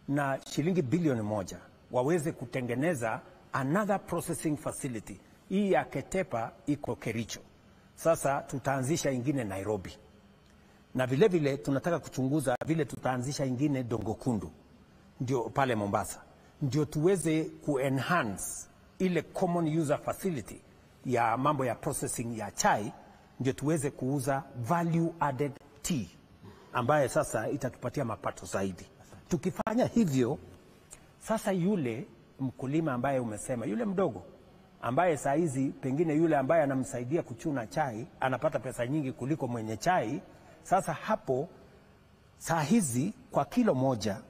na shilingi bilioni 1 waweze kutengeneza another processing facility. Hii ya Ketepa iko Kericho. Sasa tutaanzisha ingine Nairobi. Na vile vile tunataka kuchunguza vile tutaanzisha ingine Dongokundu, ndio pale Mombasa. Ndio tuweze kuenhance ile common user facility ya mambo ya processing ya chai, ndio tuweze kuuza value added tea ambaye sasa itatupatia mapato zaidi. Tukifanya hivyo, sasa yule mkulima ambaye umesema, yule mdogo ambaye saa hizi pengine yule ambaye anamsaidia kuchuna chai anapata pesa nyingi kuliko mwenye chai, sasa hapo saa hizi kwa kilo moja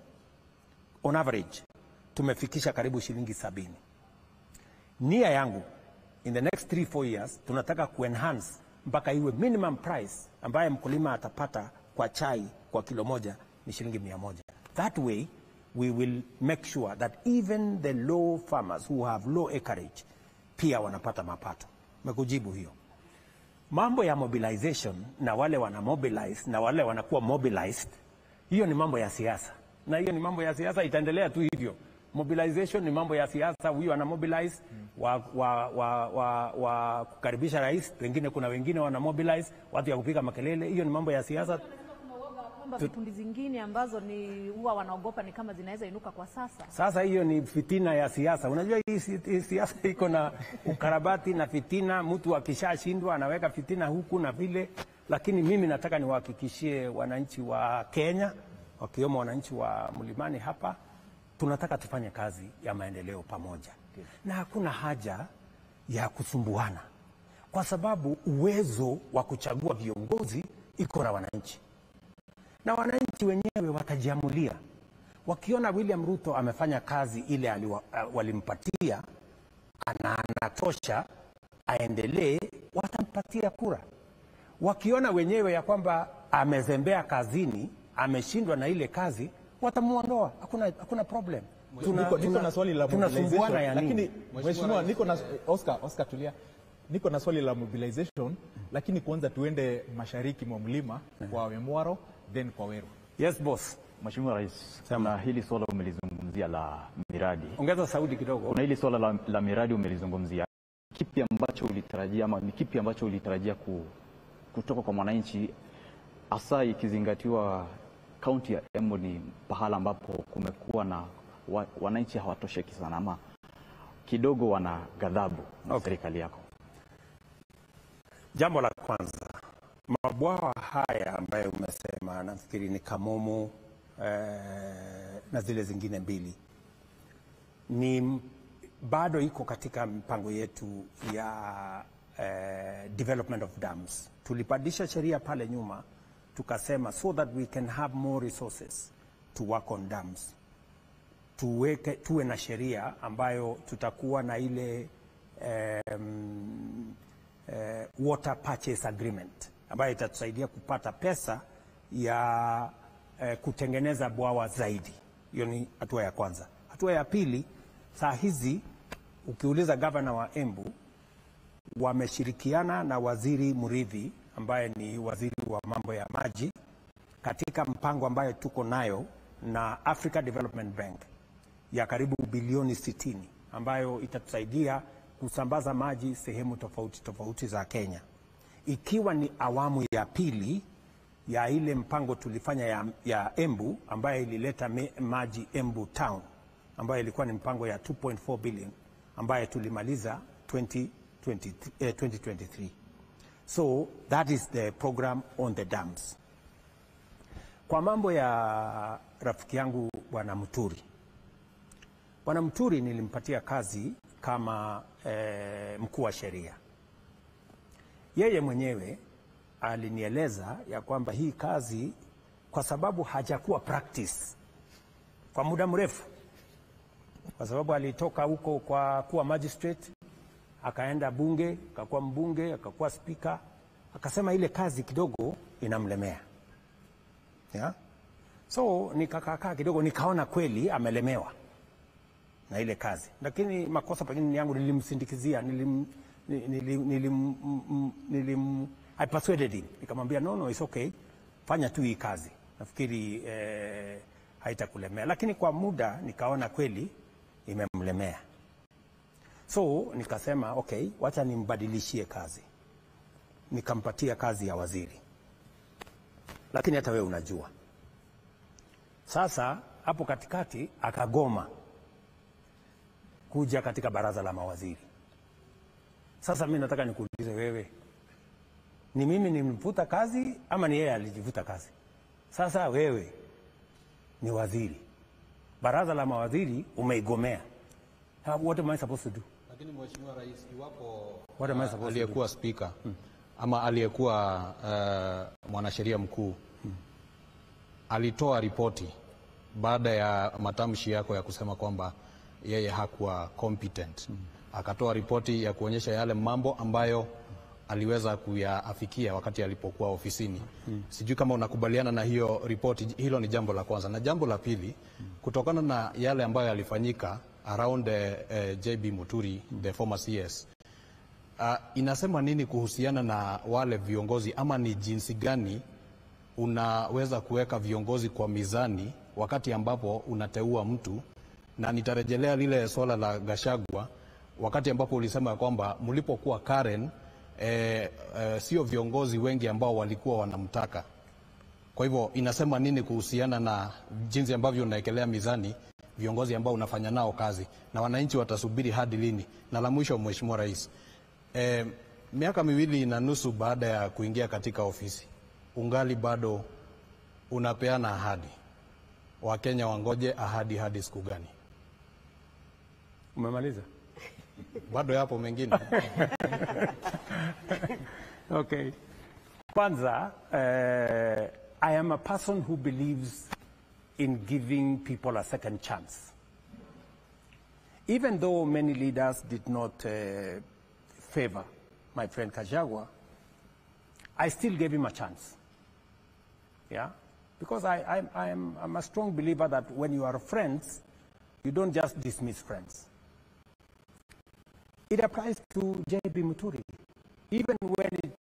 on average tumefikisha karibu shilingi 70. Nia yangu in the next 3-4 years tunataka kuenhance mpaka iwe minimum price ambaye mkulima atapata kwa chai kwa kilo moja ni shilingi 100. That way we will make sure that even the low farmers who have low acreage pia wanapata mapato. Mekujibu hiyo. Mambo ya mobilization na wale wana mobilize na wale wanakuwa mobilized, hiyo ni mambo ya siasa. Na hiyo ni mambo ya siasa, itaendelea tu hivyo. Mobilization ni mambo ya siasa, huyu ana mobilize wa kukaribisha rais, wengine kuna wengine wana mobilize watu ya kupiga makelele, hiyo ni mambo ya siasa. Vikundi zingine ambazo ni huwa wanaogopa ni kama zinaweza inuka kwa sasa. Sasa hiyo ni fitina ya siasa. Unajua hii siasa iko na ukarabati na fitina, mtu akishashindwa anaweka fitina huku na vile, lakini mimi nataka niwahakikishie wananchi wa Kenya, wakiwemo wananchi wa Mlimani hapa, tunataka tufanye kazi ya maendeleo pamoja. Na hakuna haja ya kusumbuana, kwa sababu uwezo wa kuchagua viongozi iko na wananchi. Na wananchi wenyewe watajiamulia. Wakiona William Ruto amefanya kazi ile walimpatia, anatosha aendelee, watampatia kura. Wakiona wenyewe ya kwamba amezembea kazini, ameshindwa na ile kazi, watamuondoa. Hakuna problem. Niko na swali la tunasumbuana mobilization, ya lakini nini? mheshimiwa, niko na Oscar tulia. Niko na swali la mobilization, lakini kwanza tuende mashariki mwa mlima kwa Wemwaro then kwa Weru. Yes boss. Mheshimiwa Rais, na hili swala umelizungumzia la miradi. Ongeza sauti kidogo. Kuna hili swala la miradi umelizungumzia. Kipi ambacho ulitarajia ama ni kipi ambacho ulitarajia kutoka kwa mwananchi, hasa ikizingatiwa kaunti ya Embu ni pahala ambapo kumekuwa na wananchi hawatosheki sana ama kidogo wana ghadhabu na serikali yako? Jambo la kwanza, mabwawa haya ambayo umesema, nafikiri ni Kamomo na zile zingine mbili, ni bado iko katika mipango yetu ya development of dams. Tulibadilisha sheria pale nyuma, tukasema so that we can have more resources to work on dams, tuwe na sheria ambayo tutakuwa na ile water purchase agreement ambayo itatusaidia kupata pesa ya kutengeneza bwawa zaidi. Hiyo ni hatua ya kwanza. Hatua ya pili, saa hizi ukiuliza gavana wa Embu, wameshirikiana na waziri Murithi ambaye ni waziri wa mambo ya maji katika mpango ambayo tuko nayo na Africa Development Bank ya karibu bilioni 60 ambayo itatusaidia kusambaza maji sehemu tofauti tofauti za Kenya, ikiwa ni awamu ya pili ya ile mpango tulifanya ya Embu ambayo ilileta maji Embu Town, ambayo ilikuwa ni mpango ya 2.4 billion ambayo tulimaliza 2023. So that is the program on the dams. Kwa mambo ya rafiki yangu Bwana Muturi. Bwana Muturi nilimpatia kazi kama mkuu wa sheria. Yeye mwenyewe alinieleza ya kwamba hii kazi, kwa sababu hajakuwa practice kwa muda mrefu, kwa sababu alitoka huko kwa kuwa magistrate, akaenda bunge, akakuwa mbunge, akakuwa speaker, akasema ile kazi kidogo inamlemea. Yeah? So nikakaa kidogo, nikaona kweli amelemewa na ile kazi, lakini makosa pengine ni yangu, nilimsindikizia, I persuaded him, nikamwambia no, it's okay, fanya tu hii kazi, nafikiri haitakulemea. Lakini kwa muda nikaona kweli imemlemea, so nikasema okay, wacha nimbadilishie kazi, nikampatia kazi ya waziri. Lakini hata wewe unajua, sasa hapo katikati akagoma kuja katika baraza la mawaziri. Sasa mimi nataka nikuulize wewe, ni mimi nimemvuta kazi ama ni yeye alijivuta kazi? Sasa wewe ni waziri, baraza la mawaziri umeigomea. What am I supposed to do? Lakini Mheshimiwa Rais, iwapo aliyekuwa speaker ama aliyekuwa mwanasheria mkuu alitoa ripoti baada ya matamshi yako ya kusema kwamba yeye hakuwa competent, akatoa ripoti ya kuonyesha yale mambo ambayo aliweza kuyaafikia wakati alipokuwa ofisini. Sijui kama unakubaliana na hiyo ripoti. Hilo ni jambo la kwanza. Na jambo la pili, kutokana na yale ambayo yalifanyika around JB Muturi, the former CS, inasema nini kuhusiana na wale viongozi, ama ni jinsi gani unaweza kuweka viongozi kwa mizani wakati ambapo unateua mtu? Na nitarejelea lile swala la Gachagua, wakati ambapo ulisema kwamba mlipokuwa Karen sio viongozi wengi ambao walikuwa wanamtaka. Kwa hivyo inasema nini kuhusiana na jinsi ambavyo unaekelea mizani viongozi ambao unafanya nao kazi, na wananchi watasubiri hadi lini? Na la mwisho, Mheshimiwa Rais, miaka 2.5 baada ya kuingia katika ofisi, ungali bado unapeana ahadi. Wakenya wangoje ahadi hadi siku gani? Umemaliza? Bado yapo mengine. Okay. Kwanza, I am a person who believes in giving people a second chance. even though many leaders did not favor my friend Gachagua, I still gave him a chance. Yeah? Because I'm a strong believer that when you are friends, you don't just dismiss friends. It applies to J.B. Muturi. Even when it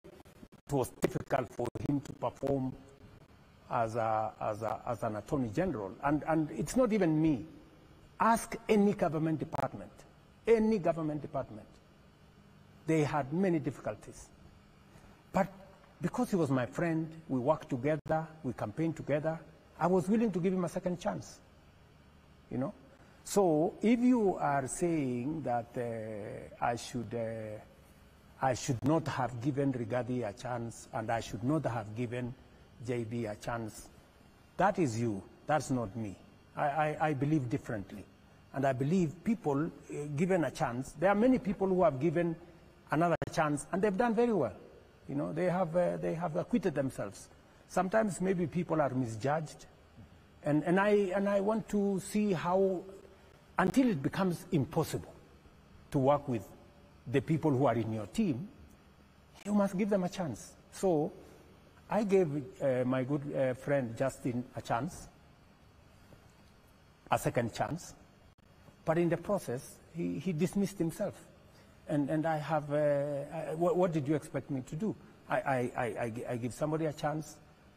was difficult for him to perform as an attorney general, and it's not even me. Ask any government department. They had many difficulties. But because he was my friend, we worked together, we campaigned together, I was willing to give him a second chance. You know? So if you are saying that I should not have given Rigathi a chance and I should not have given JB a chance, that is you, that's not me. I believe differently. And I believe people given a chance, there are many people who have given another chance and they've done very well. You know, they have acquitted themselves. Sometimes maybe people are misjudged. And I want to see how, until it becomes impossible to work with the people who are in your team, you must give them a chance. So I gave my good friend Justin a chance, a second chance, but in the process, he dismissed himself. And I have, what did you expect me to do? I give somebody a chance,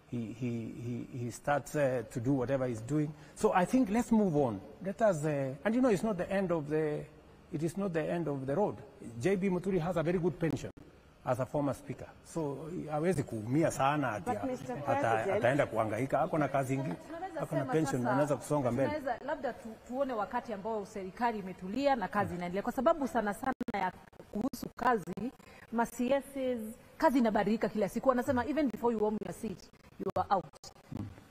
he starts to do whatever he's doing. So I think let's move on. Let us, and you know, it's not the end of the, it is not the end of the road. J.B. Muturi has a very good pension as a former speaker. So hawezi kuumia sana ataenda kuhangaika. Ako na kazi nyingi, ako na pension, anaweza kusonga mbele. Tunaweza labda tuone wakati ambao serikali imetulia na kazi inaendelea, kwa sababu sana ya kuhusu kazi, ma-CSs, kazi inabadilika kila siku. Wanasema even before you warm your seat, you are out.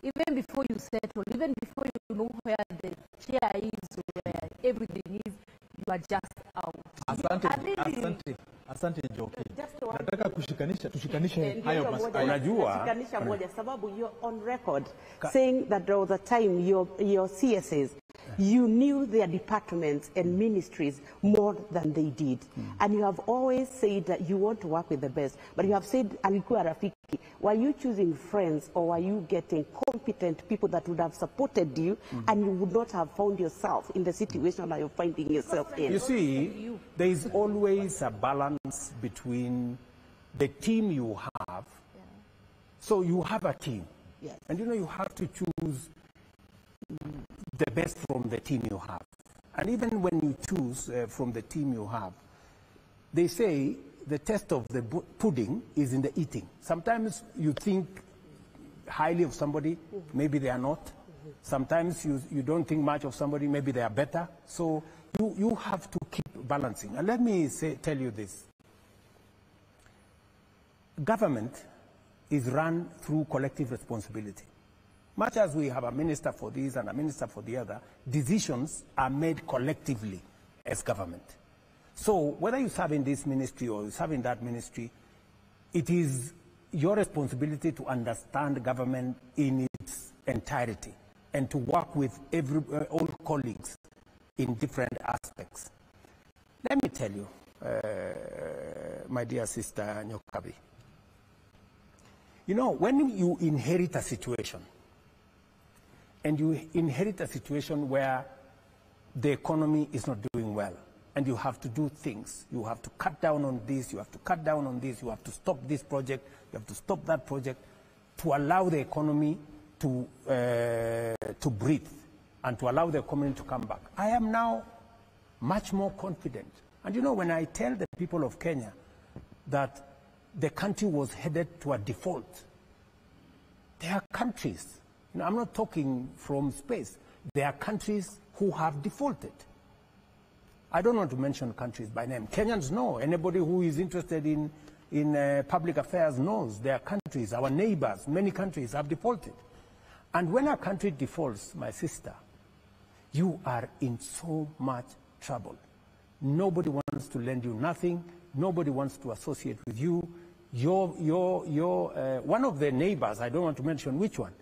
Even before you settle, even before you know where the chair is, where everything is, you are just out. Asante Njoki. Nataka tushikanishe hayo maswali. Unajua, moja sababu you're on record saying that there was a time your CSs, you knew their departments and ministries more than they did. And you have always said that you want to work with the best. But you have said, alikuwa rafiki. Were you choosing friends or were you getting competent people that would have supported you and you would not have found yourself in the situation that you're finding yourself in? You see, there is always a balance between the team you have. So you have a team. Yes. And you know, you have to choose the best from the team you have. And even when you choose from the team you have, they say the test of the pudding is in the eating. Sometimes you think highly of somebody, maybe they are not. Sometimes you don't think much of somebody, maybe they are better. So you have to keep balancing. And let me tell you this. Government is run through collective responsibility. Much as we have a minister for this and a minister for the other, decisions are made collectively as government. So whether you serve in this ministry or you serve in that ministry, it is your responsibility to understand government in its entirety and to work with all colleagues in different aspects. Let me tell you, my dear sister Nyokabi, you know, when you inherit a situation, and you inherit a situation where the economy is not doing well, and you have to do things. You have to cut down on this, you have to cut down on this, you have to stop this project, you have to stop that project to allow the economy to breathe and to allow the economy to come back. I am now much more confident. And you know, when I tell the people of Kenya that the country was headed to a default, there are countries, you know, I'm not talking from space, there are countries who have defaulted. I don't want to mention countries by name. Kenyans know. Anybody who is interested in public affairs knows there are countries, our neighbors, many countries have defaulted. And when a country defaults, my sister, you are in so much trouble. Nobody wants to lend you nothing. Nobody wants to associate with you. One of the neighbors, I don't want to mention which one,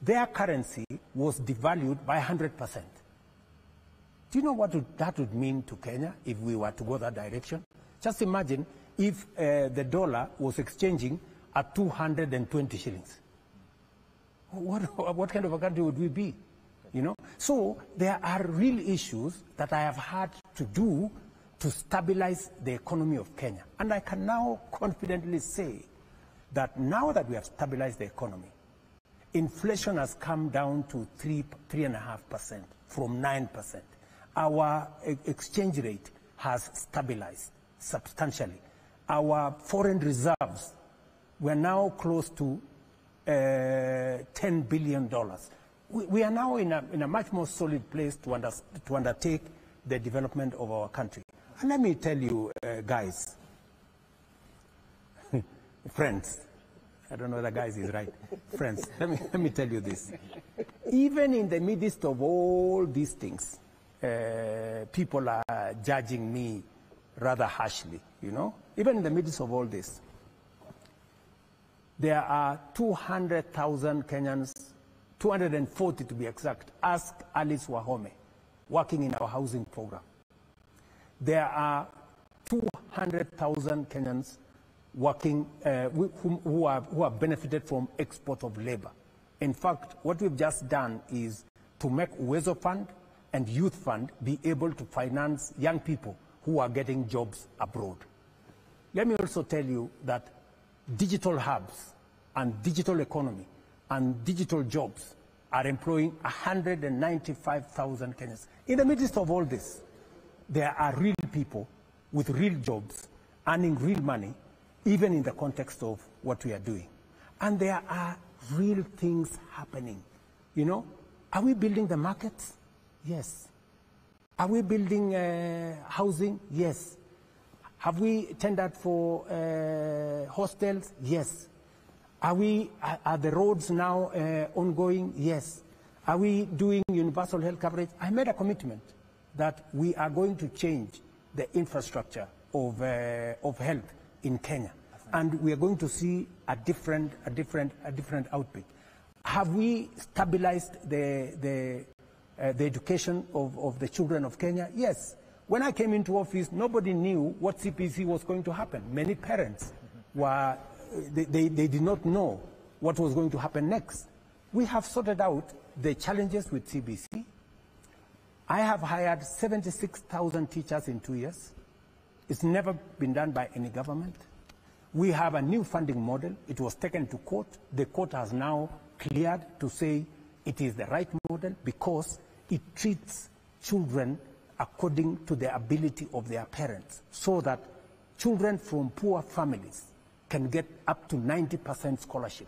their currency was devalued by 100%. Do you know what that would mean to Kenya if we were to go that direction? Just imagine if the dollar was exchanging at 220 shillings. What kind of a country would we be? You know? So there are real issues that I have had to do to stabilize the economy of Kenya. And I can now confidently say that now that we have stabilized the economy, inflation has come down to 3.5% from 9%. Our exchange rate has stabilized substantially. Our foreign reserves were now close to $10 billion. We are now in a much more solid place to undertake the development of our country. And let me tell you, guys, friends, I don't know whether guys is right, friends, let me tell you this. Even in the midst of all these things, people are judging me rather harshly, you know? Even in the midst of all this, there are 200,000 Kenyans, 240 to be exact, ask Alice Wahome, working in our housing program. There are 200,000 Kenyans working, who have benefited from export of labor. In fact, what we've just done is to make Uwezo Fund and Youth Fund be able to finance young people who are getting jobs abroad. Let me also tell you that digital hubs and digital economy and digital jobs are employing 195,000 Kenyans. In the midst of all this, there are real people with real jobs earning real money, even in the context of what we are doing. And there are real things happening. You know, are we building the markets? Yes. Are we building housing? Yes. Have we tendered for hostels? Yes. Are the roads now ongoing? Yes. Are we doing universal health coverage? I made a commitment that we are going to change the infrastructure of health in Kenya, and we are going to see a different output. Have we stabilized the education of the children of Kenya? Yes. When I came into office, nobody knew what CPC was going to happen. Many parents were, they did not know what was going to happen next. We have sorted out the challenges with CBC. I have hired 76,000 teachers in 2 years. It's never been done by any government. We have a new funding model. It was taken to court. The court has now cleared to say it is the right model because it treats children according to the ability of their parents, so that children from poor families can get up to 90% scholarship.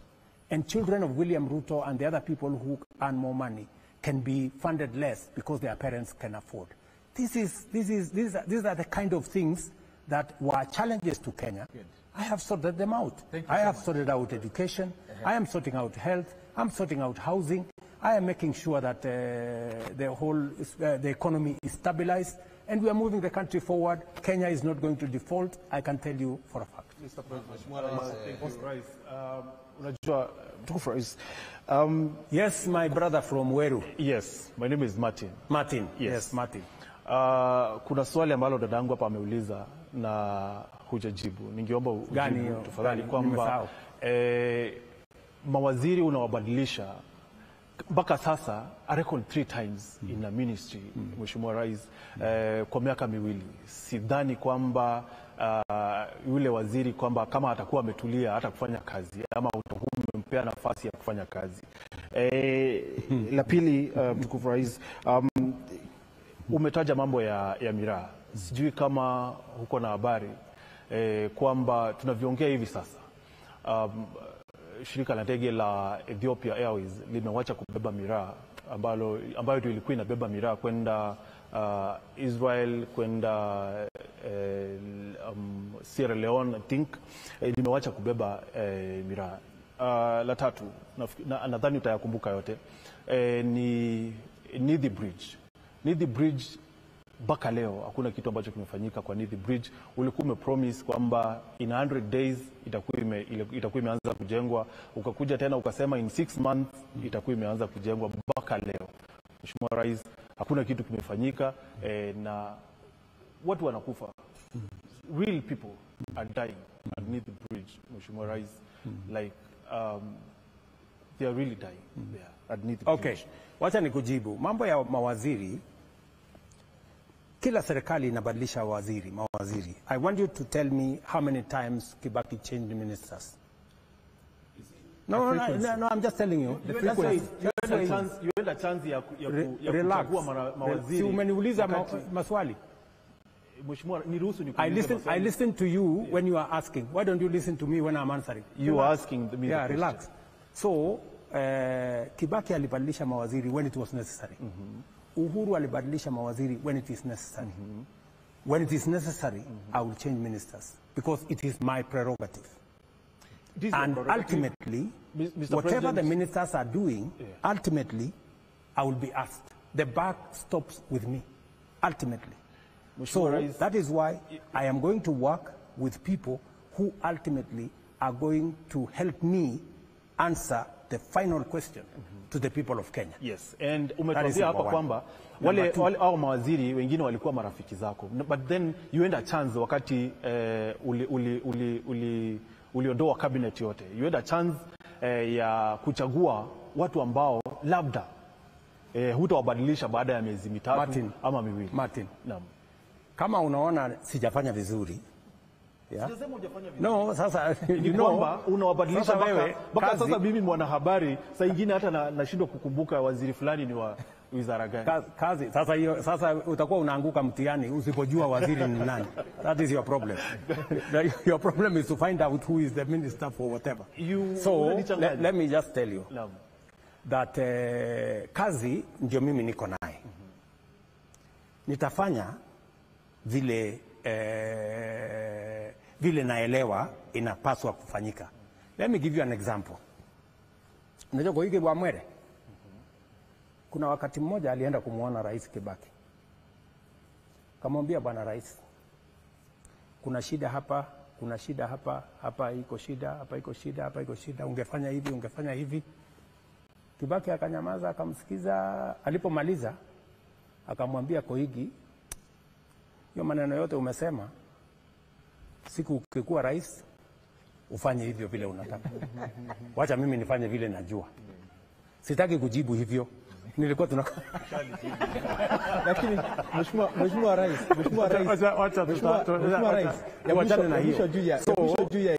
And children of William Ruto and the other people who earn more money can be funded less because their parents can afford. These are the kind of things that were challenges to Kenya. Good. I have sorted them out. I have sorted out education. I am sorting out health. I'm sorting out housing. I am making sure that the economy is stabilized, and we are moving the country forward. Kenya is not going to default. I can tell you for a fact. Mr. President, yes, my brother from Weru. Yes, my name is Martin. Martin. Yes, Martin. Kuna swali ambalo dadangu hapa ameuliza na hujajibu. Ningeomba ujibu tafadhali kwamba mawaziri unawabadilisha mpaka sasa a record 3 times in a ministry, Mheshimiwa Rais, kwa miaka miwili. Sidhani kwamba yule waziri kwamba kama atakuwa ametulia hata kufanya kazi ama utakuwa umempea nafasi ya kufanya kazi. La pili, mtukufu Rais, umetaja mambo ya miraa. Sijui kama huko na habari kwamba tunavyoongea hivi sasa shirika la ndege la Ethiopia Airways limewacha kubeba miraa ambayo ndio ilikuwa inabeba miraa kwenda Israel, kwenda Sierra Leone, I think, limewacha kubeba miraa. La tatu, nadhani utayakumbuka yote, ni Nithi Bridge. Nithi Bridge mpaka leo hakuna kitu ambacho kimefanyika kwa Nithi Bridge. Ulikuwa umepromise kwamba in 100 days itakuwa imeanza kujengwa, ukakuja tena ukasema in 6 months itakuwa imeanza kujengwa. Mpaka leo, Mheshimiwa Rais, hakuna kitu kimefanyika na watu wanakufa. Real people are dying underneath the bridge, Mheshimiwa Rais. Like they are really dying there underneath the bridge. Okay, wacha nikujibu mambo ya mawaziri. Kila serikali inabadilisha mawaziri. I want you to tell me how many times Kibaki changed ministers. No, I'm just telling you. You had a chance ya kuchagua mawaziri. Si umeniuliza maswali. Mheshimiwa, niruhusu I listen to you when you are asking. Why don't you listen to me when I'm answering? You are asking me. Yeah, relax. So, Kibaki alibadilisha mawaziri when it was necessary. Uhuru alibadilisha mawaziri when it is necessary. When it is necessary, I will change ministers because it is my prerogative. And ultimately, Mr. whatever President, the ministers are doing, ultimately, I will be asked. The buck stops with me, ultimately. So that is why I am going to work with people who ultimately are going to help me answer the final question to the people of Kenya. Yes, and umetuambia hapa kwamba wale au mawaziri wengine walikuwa marafiki zako, but then you had a chance wakati uliondoa cabinet yote. You had a chance ya kuchagua watu ambao labda hutawabadilisha baada ya miezi mitatu ama miwili. Martin, naam. Kama unaona sijafanya vizuri, yeah? No, sasa you know unawabadilisha mpaka sasa mimi mwanahabari saa nyingine hata nashindwa kukumbuka waziri fulani ni wa wizara gani. Kazi sasa utakuwa unaanguka mtihani usipojua waziri ni nani. That is your problem. Your problem is to find out who is the minister for whatever. Let me just tell you that kazi ndio mimi niko naye. Nitafanya vile naelewa inapaswa kufanyika. Let me give you an example. Unajua Koigi Wamwere, kuna wakati mmoja alienda kumuona Rais Kibaki. Kamwambia, bwana Rais, kuna shida hapa, kuna shida hapa, hapa iko shida, hapa iko shida, hapa iko shida, ungefanya hivi, ungefanya hivi. Kibaki akanyamaza, akamsikiza. Alipomaliza akamwambia Koigi, hiyo maneno yote umesema, siku ukikuwa rais ufanye hivyo vile unataka. Wacha mimi nifanye vile najua. Sitaki kujibu hivyo. Nilikuwa lakini Mheshimiwa Rais, wachana na hiyo.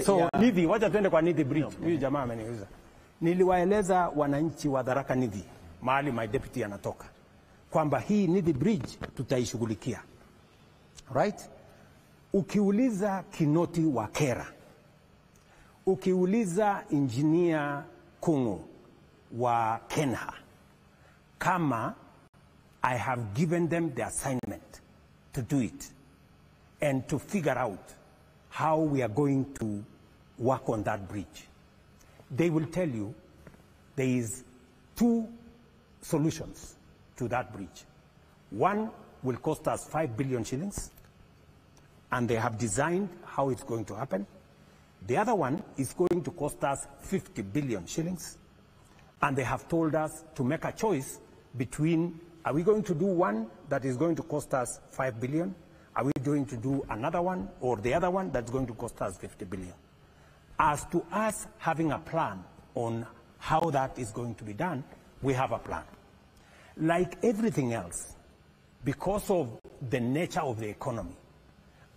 So Nithi, wacha tuende kwa Nithi Bridge. Huyu jamaa ameniuliza. Niliwaeleza wananchi wa Tharaka Nithi, mahali my deputy anatoka, kwamba hii Nithi Bridge tutaishughulikia. Right? Ukiuliza Kinoti wa Kera, ukiuliza Engineer Kungu wa Kenha, kama I have given them the assignment to do it and to figure out how we are going to work on that bridge, they will tell you there is 2 solutions to that bridge. One will cost us 5 billion shillings, and they have designed how it's going to happen. The other one is going to cost us 50 billion shillings, and they have told us to make a choice between, are we going to do one that is going to cost us 5 billion? Are we going to do another one or the other one that's going to cost us 50 billion? As to us having a plan on how that is going to be done, we have a plan. Like everything else, because of the nature of the economy,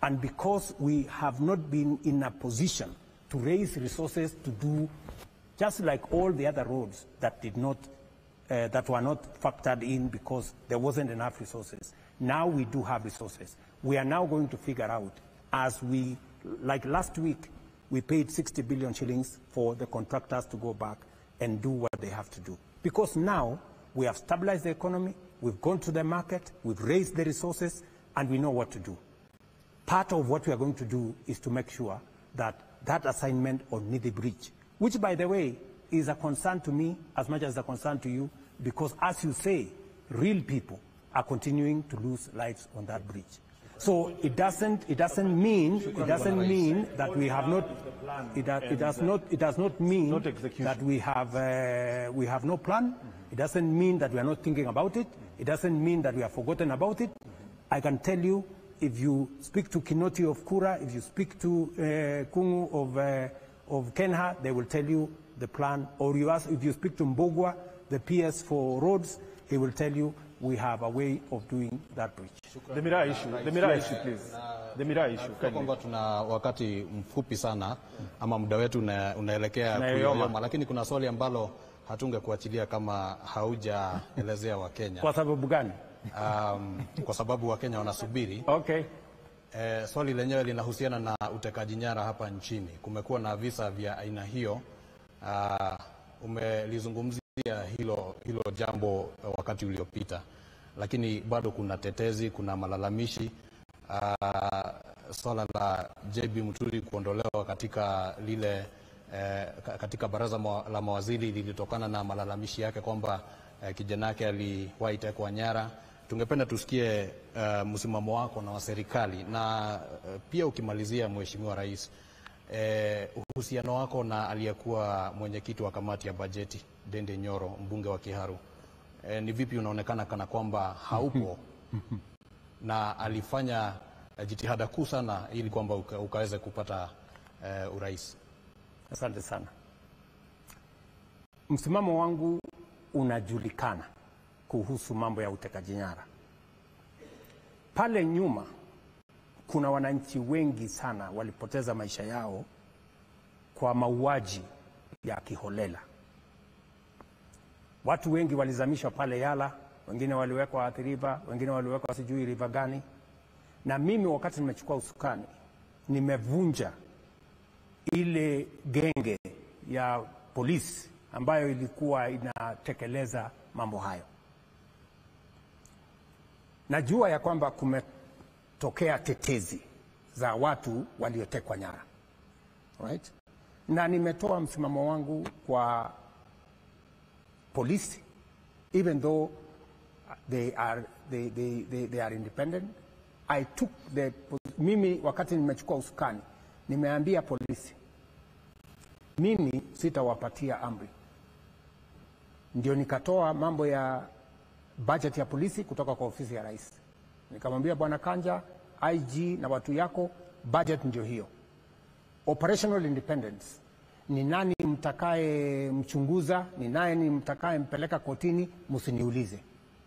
and because we have not been in a position to raise resources to do, just like all the other roads that did not, that were not factored in because there wasn't enough resources. Now we do have resources. We are now going to figure out, as we, like last week, we paid 60 billion shillings for the contractors to go back and do what they have to do. Because now we have stabilized the economy, we've gone to the market, we've raised the resources, and we know what to do. Part of what we are going to do is to make sure that that assignment on Nithi Bridge, which, by the way, is a concern to me as much as a concern to you, because, as you say, real people are continuing to lose lives on that bridge. So it doesn't mean that we have not. It does not mean that we have no plan. It doesn't mean that we are not thinking about it. It doesn't mean that we have forgotten about it. I can tell you, if you speak to Kinoti of Kura, if you speak to Kungu of Kenha, they will tell you the plan. Or if you speak to Mbogwa, the PS for roads, he will tell you we have a way of doing that bridge. The Miraa issue, please. The Miraa issue. Kwamba tuna wakati mfupi sana ama muda wetu unaelekea kuyoyoma, lakini kuna swali ambalo hatungekuachilia kama haujaelezea Wakenya. Kwa sababu gani? Kwa sababu Wakenya wanasubiri. Okay. Swali lenyewe linahusiana na utekaji nyara hapa nchini. Kumekuwa na visa vya aina hiyo. Umelizungumzia hilo jambo wakati uliopita, lakini bado kuna tetezi, kuna malalamishi. Swala la JB Muturi kuondolewa katika lile katika baraza la mawaziri lilitokana na malalamishi yake kwamba kijana yake aliwahi tekwa nyara. Tungependa tusikie msimamo wako na wa serikali, na pia ukimalizia, Mheshimiwa Rais, uhusiano wako na aliyekuwa mwenyekiti wa kamati ya bajeti Dende Nyoro, mbunge wa Kiharu. Ni vipi unaonekana kana kwamba haupo na alifanya jitihada kuu sana ili kwamba ukaweze kupata urais? Asante sana. Msimamo wangu unajulikana kuhusu mambo ya utekaji nyara. Pale nyuma kuna wananchi wengi sana walipoteza maisha yao kwa mauaji ya kiholela. Watu wengi walizamishwa pale Yala, wengine waliwekwa Athi River, wengine waliwekwa sijui river gani. Na mimi wakati nimechukua usukani, nimevunja ile genge ya polisi ambayo ilikuwa inatekeleza mambo hayo. Najua ya kwamba kumetokea tetezi za watu waliotekwa nyara. Right? Na nimetoa msimamo wangu kwa polisi, even though they are independent. Mimi wakati nimechukua usukani, nimeambia polisi mimi sitawapatia amri. Ndio nikatoa mambo ya budget ya polisi kutoka kwa ofisi ya rais. Nikamwambia Bwana Kanja, IG na watu yako, budget ndio hiyo. Operational independence, ni nani mtakaye mchunguza, ni nani mtakaye mpeleka kotini, msiniulize,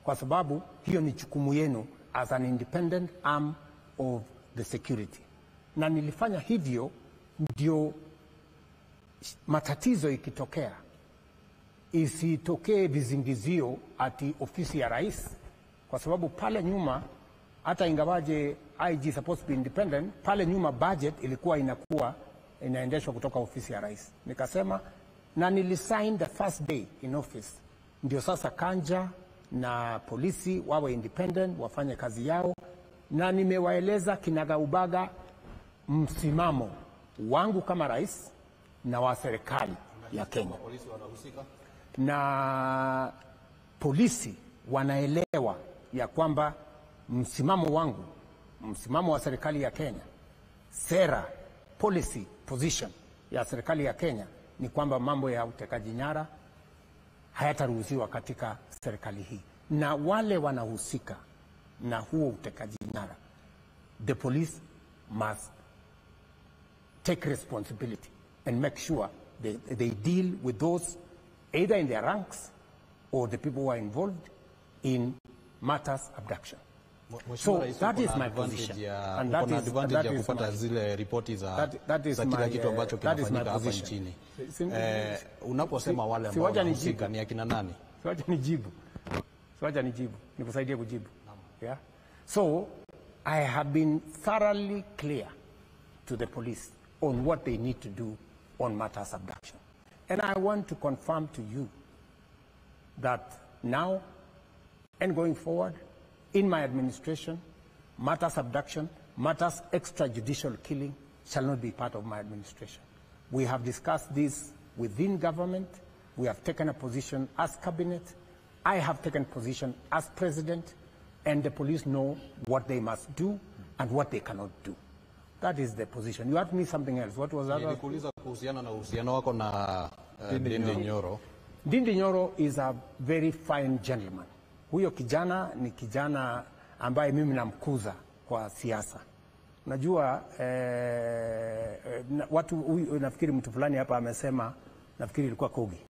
kwa sababu hiyo ni jukumu yenu as an independent arm of the security. Na nilifanya hivyo ndio matatizo ikitokea isitokee vizingizio ati ofisi ya rais, kwa sababu pale nyuma, hata ingawaje IG supposed to be independent, pale nyuma budget ilikuwa inaendeshwa kutoka ofisi ya rais. Nikasema, na nilisign the first day in office, ndio sasa Kanja na polisi wawe independent, wafanye kazi yao, na nimewaeleza kinagaubaga msimamo wangu kama rais na wa serikali ya Kenya. Na polisi wanaelewa ya kwamba msimamo wangu, msimamo wa serikali ya Kenya, sera, policy, position ya serikali ya Kenya ni kwamba mambo ya utekaji nyara hayataruhusiwa katika serikali hii. Na wale wanahusika na huo utekaji nyara, the police must take responsibility and make sure they deal with those either in their ranks or the people who are involved in matters abduction. So that is my position. And that is advantage ya kupata zile ripoti za kila kitu ambacho kinafanyika hapa nchini. Unaposema wale ambao wanahusika ni akina nani? Siwaja nijibu. Nikusaidie kujibu. Yeah. So I have been thoroughly clear to the police on what they need to do on matters abduction. And I want to confirm to you that now and going forward, in my administration, matters abduction, matters extrajudicial killing shall not be part of my administration. We have discussed this within government. We have taken a position as cabinet. I have taken position as president, and the police know what they must do and what they cannot do. That is the position. You asked me something else. What was that? Nilikuuliza kuhusiana na uhusiano wako na Ndindi Nyoro. Ndindi Nyoro is a very fine gentleman. Huyo kijana ni kijana ambaye mimi namkuza kwa siasa. Unajua nafikiri mtu fulani hapa amesema, nafikiri ilikuwa Kogi,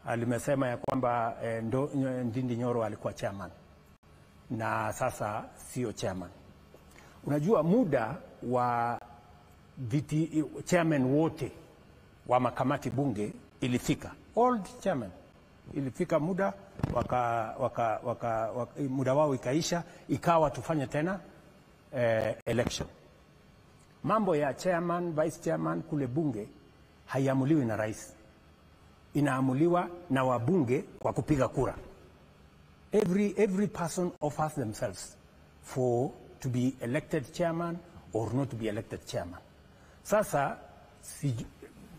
alimesema ya kwamba Ndindi Nyoro alikuwa chairman na sasa sio chairman. Unajua muda wa chairman wote wa makamati bunge ilifika, old chairman ilifika muda muda wao ikaisha, ikawa tufanye tena election. Mambo ya chairman, vice chairman kule bunge haiamuliwi na rais, inaamuliwa na wabunge kwa kupiga kura. Every person offers themselves to be elected chairman or not to be elected chairman. Sasa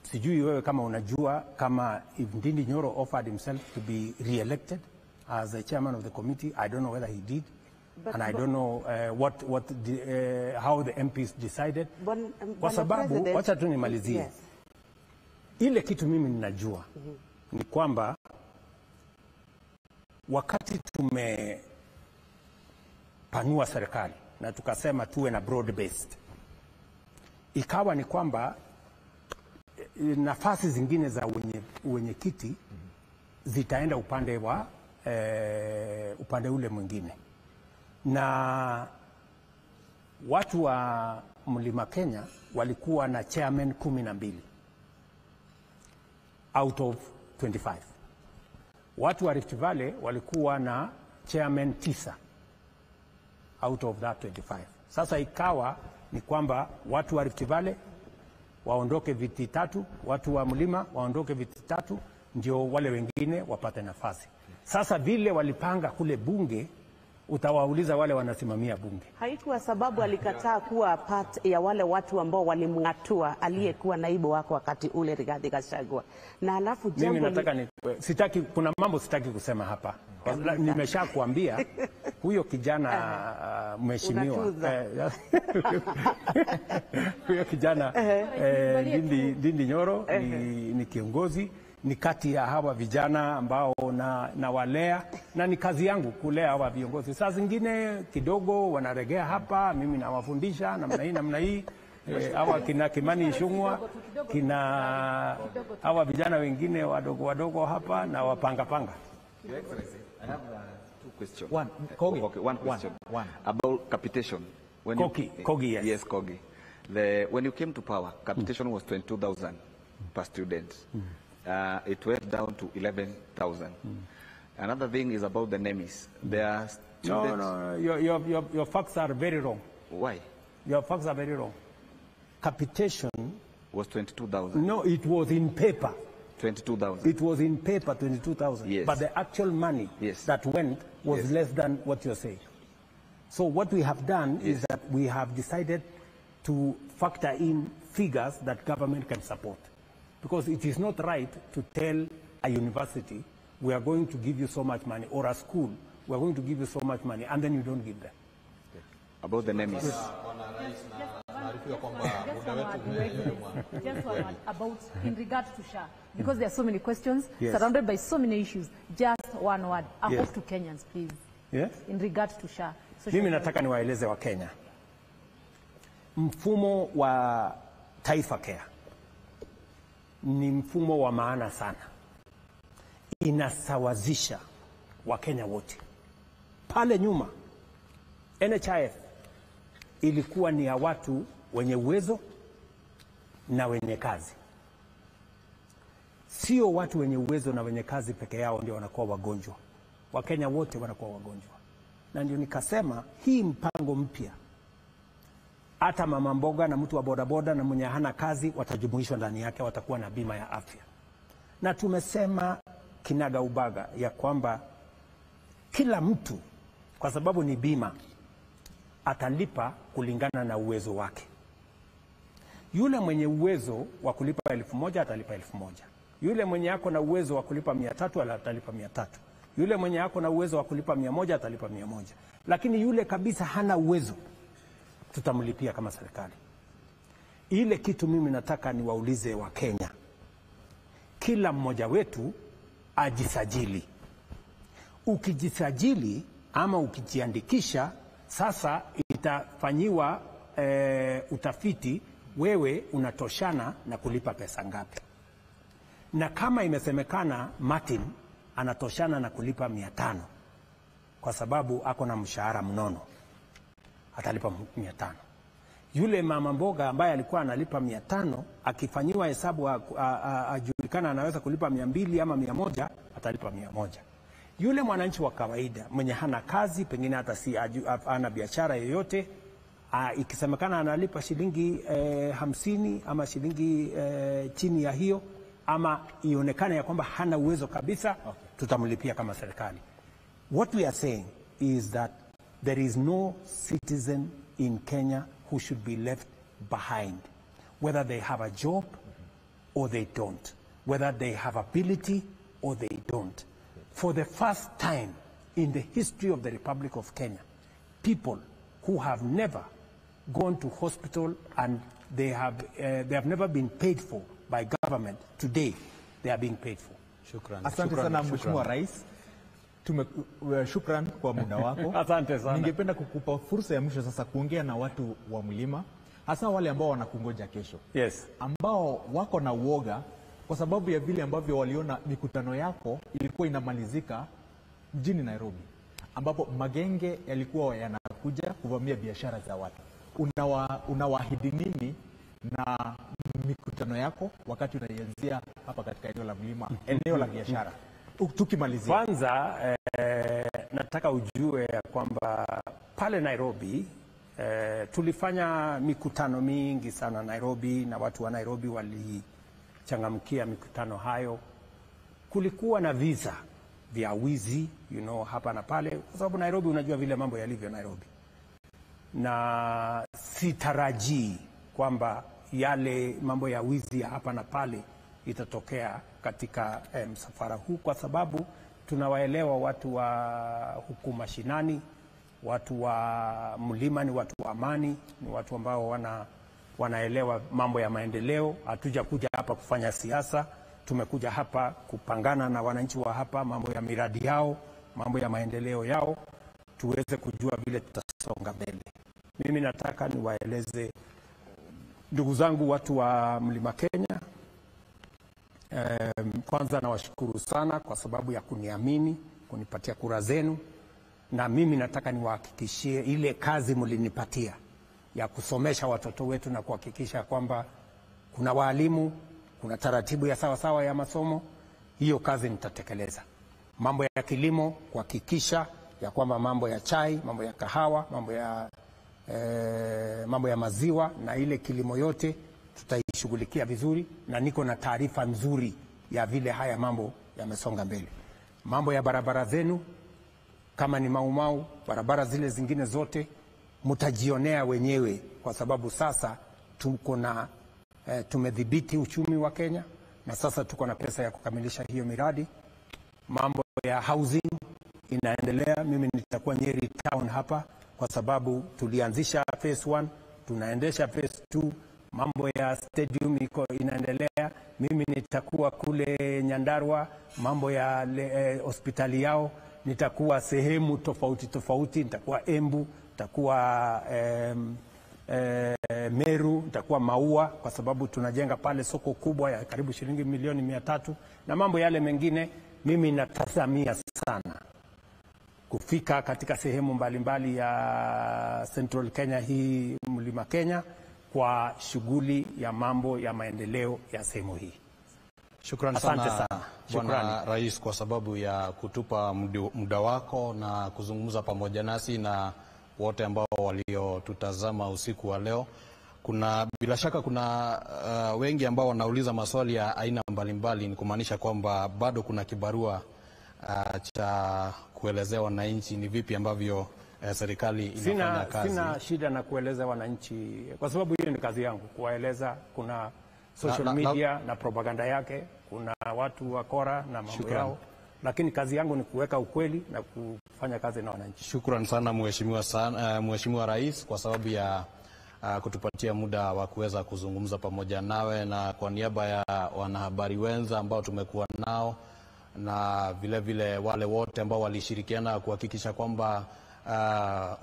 sijui wewe kama unajua kama if Ndindi Nyoro offered himself to be re-elected as the chairman of the committee. I don't know whether he did. And I don't know how the MPs decided. Kwa sababu, wacha tu nimalizie. Yes. Ile kitu mimi ninajua ni kwamba wakati tumepanua serikali na tukasema tuwe na broad based, ikawa ni kwamba nafasi zingine za wenyekiti zitaenda upande wa upande ule mwingine, na watu wa Mlima Kenya walikuwa na chairman 12 out of 25. Watu wa Rift Valley walikuwa na chairman 9 out of that 25. Sasa ikawa ni kwamba watu wa Rift Valley waondoke viti 3, watu wa Mlima waondoke viti 3, ndio wale wengine wapate nafasi. Sasa vile walipanga kule bunge, utawauliza wale wanasimamia bunge. Haikuwa sababu alikataa kuwa part ya wale watu ambao walimngatua aliyekuwa naibu wako wakati ule, Rigathi Gachagua. Na alafu mimi nataka sitaki, kuna mambo sitaki kusema hapa. Nimeshakuambia huyo kijana mheshimiwa huyo kijana Ndindi Nyoro ni kiongozi, ni kati ya hawa vijana ambao na walea, na ni kazi yangu kulea hawa viongozi. Saa zingine kidogo wanaregea hapa, mimi nawafundisha namna hii hawa kina Kimani Ichung'wah, kina hawa vijana wengine wadogo hapa na wapanga. I have two questions. One question. About capitation. Kogi, yes. Yes, Kogi. When you came to power, capitation was 22,000 per student. It went down to 11,000. Another thing is about the NEMIS. There are students... No, your facts are very wrong. Why? Your facts are very wrong. Capitation was 22,000. No, it was in paper. 22,000. It was in paper 22,000. Yes. But the actual money that went was less than what you're saying. So what we have done is that we have decided to factor in figures that government can support. Because it is not right to tell a university, we are going to give you so much money, or a school, we are going to give you so much money, and then you don't give them. About the NEMIS. Just about in regard to SHA, because there are so many questions surrounded by so many issues. Just one word, a hope to Kenyans, please. Yes. In regard to SHA. Mimi nataka niwaeleze wa Kenya, mfumo wa Taifa Care ni mfumo wa maana sana, inasawazisha Wakenya wote. Pale nyuma NHIF ilikuwa ni ya watu wenye uwezo na wenye kazi. Sio watu wenye uwezo na wenye kazi peke yao ndio wanakuwa wagonjwa. Wakenya wote wanakuwa wagonjwa. Na ndio nikasema hii mpango mpya, hata mama mboga na mtu wa bodaboda na mwenye hana kazi watajumuishwa ndani yake, watakuwa na bima ya afya. Na tumesema kinaga ubaga ya kwamba kila mtu, kwa sababu ni bima, atalipa kulingana na uwezo wake. Yule mwenye uwezo wa kulipa 1,000 atalipa 1,000. Yule mwenye ako na uwezo wa kulipa 300 atalipa 300. Yule mwenye ako na uwezo wa kulipa 100 atalipa 100. Lakini yule kabisa hana uwezo, tutamlipia kama serikali. Ile kitu mimi nataka niwaulize wa Kenya, kila mmoja wetu ajisajili. Ukijisajili ama ukijiandikisha, sasa itafanyiwa utafiti, wewe unatoshana na kulipa pesa ngapi. Na kama imesemekana Martin anatoshana na kulipa 500 kwa sababu ako na mshahara mnono, atalipa 500. Yule mama mboga ambaye alikuwa analipa 500, akifanyiwa hesabu ajulikana anaweza kulipa 200 ama 100, atalipa 100. Yule mwananchi wa kawaida mwenye hana kazi, pengine hata si ana biashara yoyote, ikisemekana analipa shilingi 50 ama shilingi chini ya hiyo, ama ionekane ya kwamba hana uwezo kabisa, tutamlipia kama serikali. What we are saying is that there is no citizen in Kenya who should be left behind, whether they have a job or they don't, whether they have ability or they don't. For the first time in the history of the Republic of Kenya, people who have never gone to hospital and they have never been paid for by government, today they are being paid for. Shukran. Asante sana Mheshimiwa Rais. Shukran kwa muda wako. Asante sana. Ningependa kukupa fursa ya mwisho sasa kuongea na watu wa Mlima, hasa wale ambao wanakungoja kesho. Yes. Ambao wako na uoga kwa sababu ya vile ambavyo waliona mikutano yako ilikuwa inamalizika mjini Nairobi, ambapo magenge yalikuwa yanakuja kuvamia biashara za watu. Unawaahidi nini na mikutano yako wakati unaianzia hapa katika eneo la Mlima, eneo la biashara? Tukimalizia kwanza, nataka ujue ya kwamba pale Nairobi tulifanya mikutano mingi sana Nairobi, na watu wa Nairobi walichangamkia mikutano hayo. Kulikuwa na visa vya wizi, hapa na pale, kwa sababu Nairobi, unajua vile mambo yalivyo Nairobi, na sitarajii kwamba yale mambo ya wizi ya hapa na pale itatokea katika msafara huu, kwa sababu tunawaelewa watu wa huku mashinani, watu wa Mlima ni watu wa amani, ni watu ambao wanaelewa mambo ya maendeleo. Hatuja kuja hapa kufanya siasa, tumekuja hapa kupangana na wananchi wa hapa, mambo ya miradi yao, mambo ya maendeleo yao, tuweze kujua vile tutasonga mbele. Mimi nataka niwaeleze ndugu zangu watu wa Mlima Kenya, kwanza nawashukuru sana kwa sababu ya kuniamini, kunipatia kura zenu, na mimi nataka niwahakikishie ile kazi mlinipatia ya kusomesha watoto wetu na kuhakikisha kwamba kuna walimu, kuna taratibu ya sawa sawa ya masomo, hiyo kazi nitatekeleza. Mambo ya kilimo, kuhakikisha ya kwamba mambo ya chai, mambo ya kahawa, mambo ya maziwa na ile kilimo yote tutaishughulikia vizuri, na niko na taarifa nzuri ya vile haya mambo yamesonga mbele. Mambo ya barabara zenu, kama ni Maumau, barabara zile zingine zote mtajionea wenyewe, kwa sababu sasa tuko na tumedhibiti uchumi wa Kenya, na sasa tuko na pesa ya kukamilisha hiyo miradi. Mambo ya housing inaendelea. Mimi nitakuwa Nyeri town hapa, kwa sababu tulianzisha phase 1, tunaendesha phase 2. Mambo ya stadium inaendelea. Mimi nitakuwa kule Nyandarua, mambo ya hospitali yao, nitakuwa sehemu tofauti tofauti, nitakuwa Embu, nitakuwa Meru, nitakuwa Maua, kwa sababu tunajenga pale soko kubwa ya karibu shilingi milioni 300, na mambo yale mengine. Mimi natazamia sana kufika katika sehemu mbalimbali ya Central Kenya, hii Mlima Kenya, kwa shughuli ya mambo ya maendeleo ya sehemu hii. Shukrani sana Bwana Rais kwa sababu ya kutupa muda wako na kuzungumza pamoja nasi na wote ambao waliotutazama usiku wa leo. Bila shaka kuna wengi ambao wanauliza maswali ya aina mbalimbali, ni kumaanisha kwamba bado kuna kibarua cha kuelezea wananchi ni vipi ambavyo serikali inafanya kazi. Sina shida na kueleza wananchi, kwa sababu hiyo ni kazi yangu, kuwaeleza. Kuna social media na propaganda yake, kuna watu wakora na mambo yao, lakini kazi yangu ni kuweka ukweli na kufanya kazi na wananchi. Shukran sana Mheshimiwa Rais kwa sababu ya kutupatia muda wa kuweza kuzungumza pamoja nawe, na kwa niaba ya wanahabari wenza ambao tumekuwa nao na vile vile wale wote ambao walishirikiana kuhakikisha kwamba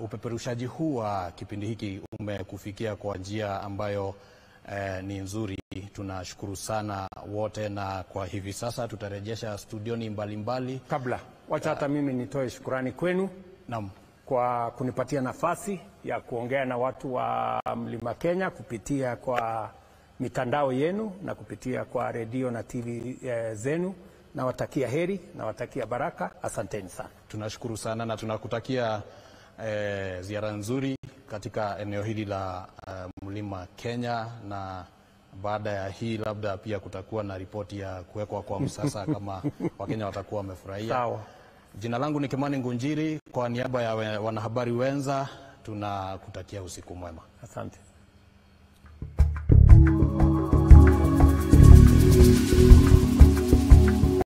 upeperushaji huu wa kipindi hiki umekufikia kwa njia ambayo ni nzuri. Tunashukuru sana wote, na kwa hivi sasa tutarejesha studioni mbalimbali. Kabla wacha hata mimi nitoe shukrani kwenu kwa kunipatia nafasi ya kuongea na watu wa Mlima Kenya kupitia kwa mitandao yenu na kupitia kwa redio na TV zenu. Nawatakia heri, nawatakia baraka. Asanteni sana. Tunashukuru sana na tunakutakia ziara nzuri katika eneo hili la Mlima Kenya, na baada ya hii labda pia kutakuwa na ripoti ya kuwekwa kwa msasa kama Wakenya watakuwa wamefurahia. Sawa. Jina langu ni Kimani Ngunjiri, kwa niaba ya wanahabari wenza tunakutakia usiku mwema. Asante.